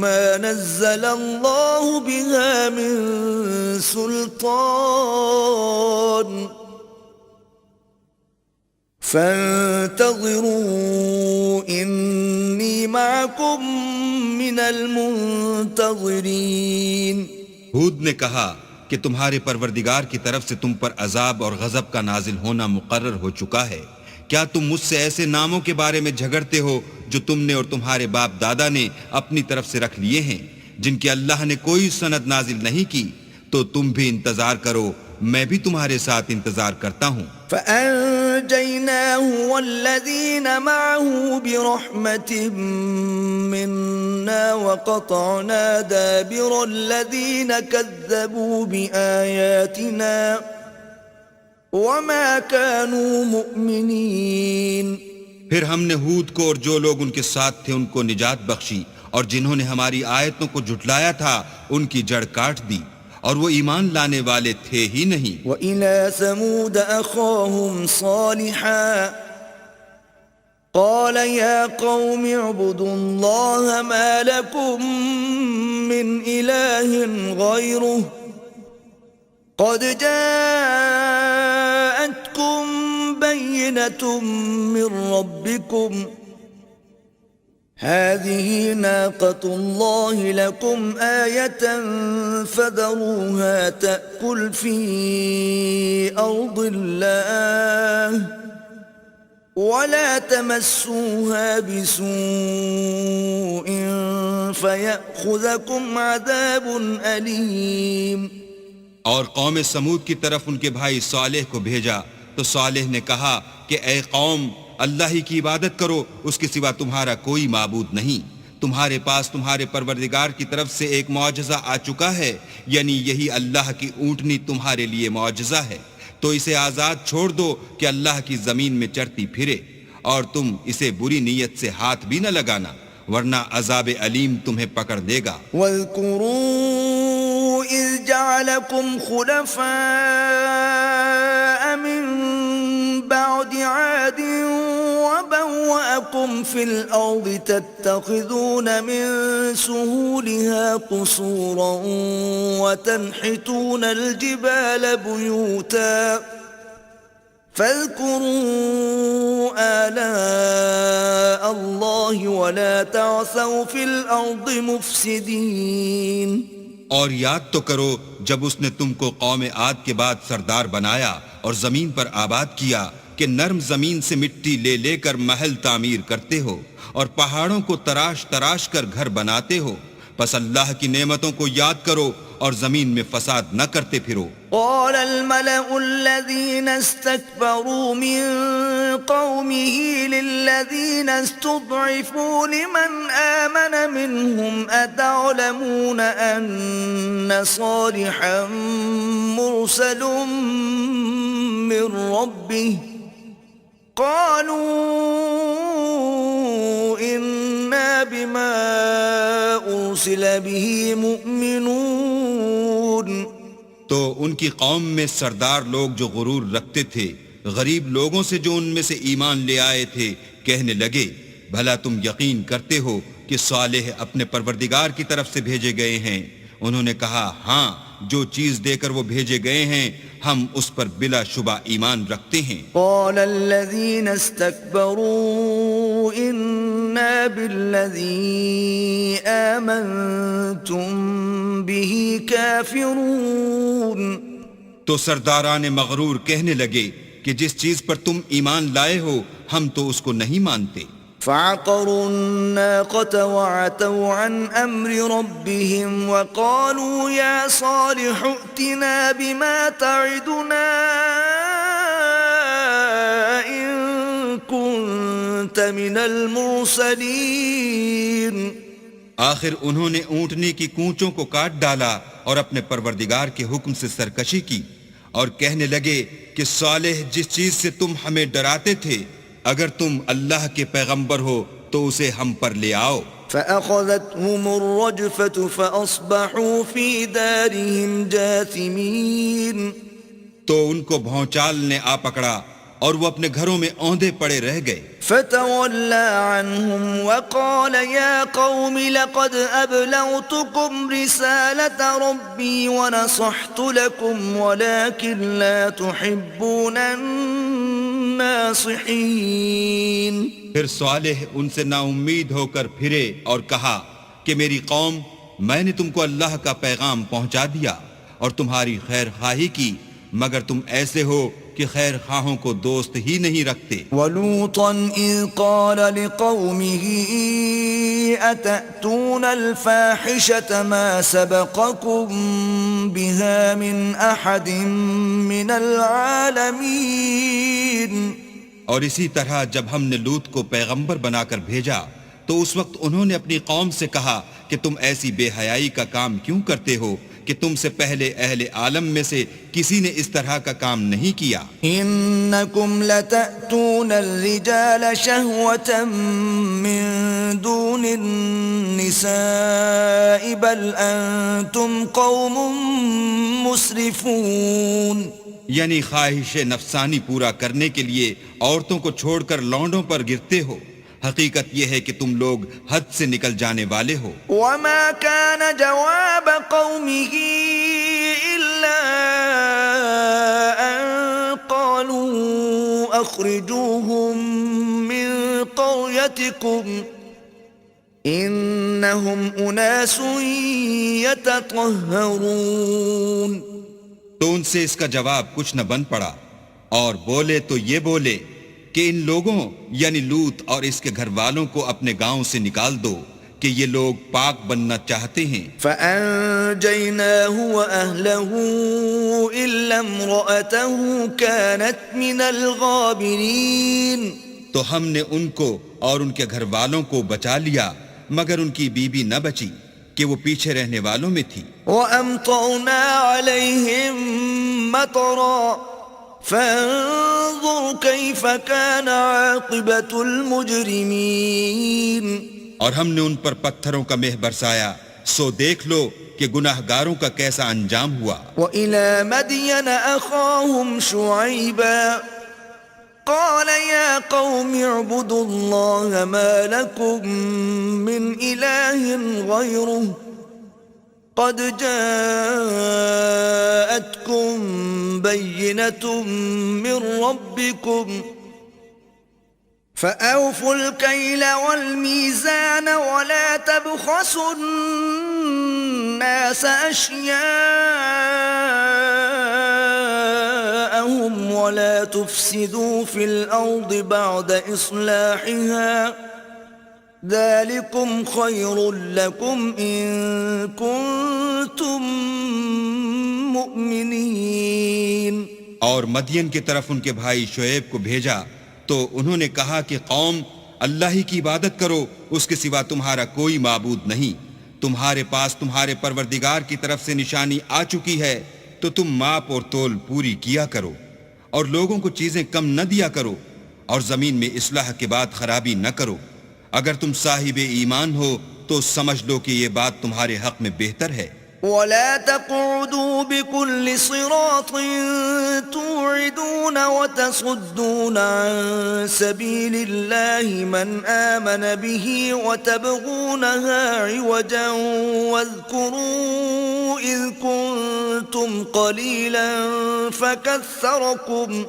ما نزل الله بها من سلطان فانتظروا إني معكم من المنتظرين. ہود نے کہا کہ تمہارے پروردگار کی طرف سے تم پر عذاب اور غضب کا نازل ہونا مقرر ہو چکا ہے. کیا تم مجھ سے ایسے ناموں کے بارے میں جھگڑتے ہو جو تم نے اور تمہارے باپ دادا نے اپنی طرف سے رکھ لیے ہیں جن کی اللہ نے کوئی سند نازل نہیں کی؟ تو تم بھی انتظار کرو، میں بھی تمہارے ساتھ انتظار کرتا ہوں. فأنجيناه والذين معه برحمة منا وقطعنا دابر الذين كذبوا بآياتنا وما كانوا مؤمنين. پھر ہم نے ہود کو اور جو لوگ ان کے ساتھ تھے ان کو نجات بخشی، اور جنہوں نے ہماری آیتوں کو جھٹلایا تھا ان کی جڑ کاٹ دی، اور وہ ایمان لانے والے تھے ہی نہیں. وَإِلَى ثَمُودَ أَخَاهُمْ صَالِحًا قَالَ يَا قَوْمِ اعْبُدُوا اللَّهَ مَا لَكُمْ مِنْ إِلَٰهٍ غَيْرُهُ قَدْ جَاءَتْكُمْ بَيِّنَةٌ مِّن رَّبِّكُمْ هذه ناقة الله لكم آية فذروها تأكل في أرض الله ولا تمسوها بسوء فيأخذكم عذاب أليم. اور قوم سمود کی طرف ان کے بھائی صالح کو بھیجا تو صالح نے کہا کہ اے قوم، اللہ ہی کی عبادت کرو، اس کے سوا تمہارا کوئی معبود نہیں. تمہارے پاس تمہارے پروردگار کی طرف سے ایک معجزہ آ چکا ہے، یعنی یہی اللہ کی اونٹنی تمہارے لیے معجزہ ہے. تو اسے آزاد چھوڑ دو کہ اللہ کی زمین میں چرتی پھرے، اور تم اسے بری نیت سے ہاتھ بھی نہ لگانا ورنہ عذاب علیم تمہیں پکڑ لے گا. واذکروا اذ جعلکم خلفاء من بعد عاد وبوأكم في الأرض تتخذون من سهولها قصورا وتنحتون الجبال بيوتا فاذكروا آلاء الله ولا تعثوا في الأرض مفسدين. اور یاد تو کرو جب اس نے تم کو قوم عاد کے بعد سردار بنایا اور زمین پر آباد کیا کہ نرم زمین سے مٹی لے لے کر محل تعمیر کرتے ہو اور پہاڑوں کو تراش تراش کر گھر بناتے ہو. پس اللہ کی نعمتوں کو یاد کرو اور زمین میں فساد نہ کرتے پھرو۔ قال الملأ الذين استكبروا من قومه للذين استضعفوا لمن آمن منهم أتعلمون أن صالحا مرسل من ربه قالوا إنا بما أرسل به مؤمنون۔ تو ان کی قوم میں سردار لوگ جو غرور رکھتے تھے غریب لوگوں سے جو ان میں سے ایمان لے آئے تھے کہنے لگے بھلا تم یقین کرتے ہو کہ صالح اپنے پروردگار کی طرف سے بھیجے گئے ہیں؟ انہوں نے کہا ہاں، جو چیز دے کر وہ بھیجے گئے ہیں ہم اس پر بلا شبہ ایمان رکھتے ہیں۔ قال الذين استكبروا إنا بالذي آمنتم به كافرون۔ تو سرداران مغرور کہنے لگے کہ جس چیز پر تم ایمان لائے ہو ہم تو اس کو نہیں مانتے۔ فعقروا الناقة وعتوا عن أمر ربهم وقالوا يا صالح ائتنا بما تعدنا إن كنت من المرسلين۔ آخر انہوں نے اونٹنے کی کونچوں کو کاٹ ڈالا اور اپنے پروردگار کے حکم سے سرکشی کی اور کہنے لگے کہ صالح جس چیز سے تم ہمیں ڈراتے تھے اگر تم اللہ کے پیغمبر ہو تو اسے ہم پر لے آؤ۔ فأخذتهم الرجفة فأصبحوا في دارهم جاثمين۔ تو ان کو بھونچال نے آ پکڑا اور وہ اپنے گھروں میں اوندے پڑے رہ گئے۔ فتولى عنهم وقال يا قوم لقد أبلغتكم رسالة ربي ونصحت لكم ولكن لا تحبون الناصحين۔ پھر صالح ان سے نا امید ہو کر پھرے اور کہا کہ میری قوم، میں نے تم کو اللہ کا پیغام پہنچا دیا اور تمہاری خیر خواہی کی، مگر تم ایسے ہو کہ خیر خواہوں کو دوست ہی نہیں رکھتے۔ وَلُوطًا إِذْ قَالَ لِقَوْمِهِ أَتَأْتُونَ الْفَاحِشَةَ مَا سَبَقَكُمْ بِهَا مِنْ أَحَدٍ مِّنَ الْعَالَمِينَ۔ اور اسی طرح جب ہم نے لوط کو پیغمبر بنا کر بھیجا تو اس وقت انہوں نے اپنی قوم سے کہا کہ تم ایسی بے حیائی کا کام کیوں کرتے ہو کہ تم سے پہلے اہل عالم میں سے کسی نے اس طرح کا کام نہیں کیا۔ انکم لتأتون الرجال شہوة من دون النساء بل انتم قوم مسرفون۔ یعنی خواہش نفسانی پورا کرنے کے لیے عورتوں کو چھوڑ کر لونڈوں پر گرتے ہو، حقیقت یہ ہے کہ تم لوگ حد سے نکل جانے والے ہو۔ وما كان جواب قومه إلا أن قالوا أخرجوهم من قريتكم إنهم أناس يتطهرون۔ تو ان سے اس کا جواب کچھ نہ بن پڑا اور بولے تو یہ بولے کہ ان لوگوں یعنی لوط اور اس کے گھر والوں کو اپنے گاؤں سے نکال دو کہ یہ لوگ پاک بننا چاہتے ہیں۔ فَأَنْجَيْنَاهُ وَأَهْلَهُ إِلَّا امْرَأَتَهُ كَانَتْ مِنَ الْغَابِرِينَ۔ تو ہم نے ان کو اور ان کے گھر والوں کو بچا لیا مگر ان کی بیوی نہ بچی کہ وہ پیچھے رہنے والوں میں تھی۔ وَأَمْطَرْنَا عَلَيْهِمْ مَطَرًا فَانظُرْ كَيْفَ كَانَ عَاقِبَةُ الْمُجْرِمِينَ۔ اور ہم نے ان پر پتھروں کا مہ برسایا، سو دیکھ لو کہ گناہ گاروں کا کیسا انجام ہوا۔ وَإِلَى مَدْيَنَ أَخَاهُمْ شُعَيْبًا قَالَ يَا قَوْمِ اعْبُدُوا اللَّهَ مَا لَكُمْ مِنْ إِلَٰهٍ غَيْرُهُ قَدْ جَاءَتْكُمْ بَيِّنَةٌ مِّن رَّبِّكُمْ فَأَوْفُوا الْكَيْلَ وَالْمِيزَانَ وَلَا تَبْخَسُوا النَّاسَ أَشْيَاءَهُمْ وَلَا تُفْسِدُوا فِي الْأَرْضِ بَعْدَ إِصْلَاحِهَا ذلكم خير لكم إن كنتم مؤمنين. اور مدین کی طرف ان کے بھائی شعیب کو بھیجا تو انہوں نے کہا کہ قوم اللہ ہی کی عبادت کرو، اس کے سوا تمہارا کوئی معبود نہیں. تمہارے پاس تمہارے پروردگار کی طرف سے نشانی آ چکی ہے تو تم ماپ اور تول پوری کیا کرو اور لوگوں کو چیزیں کم نہ دیا کرو اور زمین میں اصلاح کے بعد خرابی نہ کرو. اگر تم صاحب ایمان ہو تو سمجھ لو کہ یہ بات تمہارے حق میں بہتر ہے. ولا تقعدوا بكل صراط توعدون وتصدون عن سبيل الله من آمن به وتبغونها عوجا واذكروا إذ كنتم قليلا فكثركم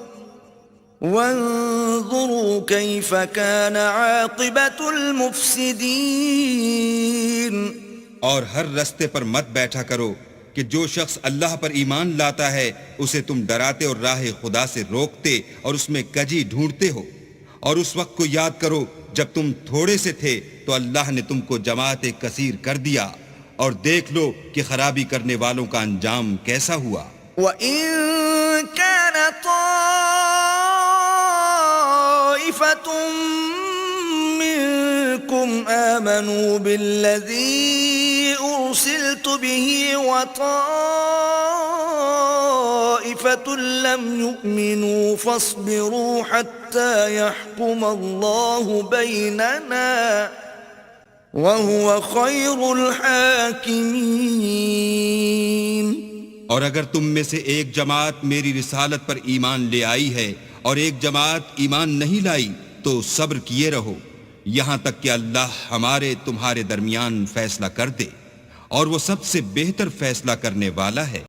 وانظروا كيف كان عاقبة المفسدين. اور ہر رستے پر مت بیٹھا کرو کہ جو شخص اللہ پر ایمان لاتا ہے اسے تم ڈراتے اور راہ خدا سے روکتے اور اس میں کجی ڈھونڈتے ہو. اور اس وقت کو یاد کرو جب تم تھوڑے سے تھے تو اللہ نے تم کو جماعت کثیر کر دیا، اور دیکھ لو کہ خرابی کرنے والوں کا انجام کیسا ہوا. وَإِن كَانَ طَائِفَةٌ مِّنكُمْ آمَنُوا بِالَّذِي أُرْسِلْتُ بِهِ وَطَائِفَةٌ لَّمْ يُؤْمِنُوا فَاصْبِرُوا حَتَّى يَحْكُمَ اللَّهُ بَيْنَنَا وَهُوَ خَيْرُ الْحَاكِمِينَ. اور اگر تم میں سے ایک جماعت میری رسالت پر ایمان لے آئی ہے اور ایک جماعت ایمان نہیں لائی تو صبر کیے رہو یہاں تک کہ اللہ ہمارے تمہارے درمیان فیصلہ کر دے، اور وہ سب سے بہتر فیصلہ کرنے والا ہے.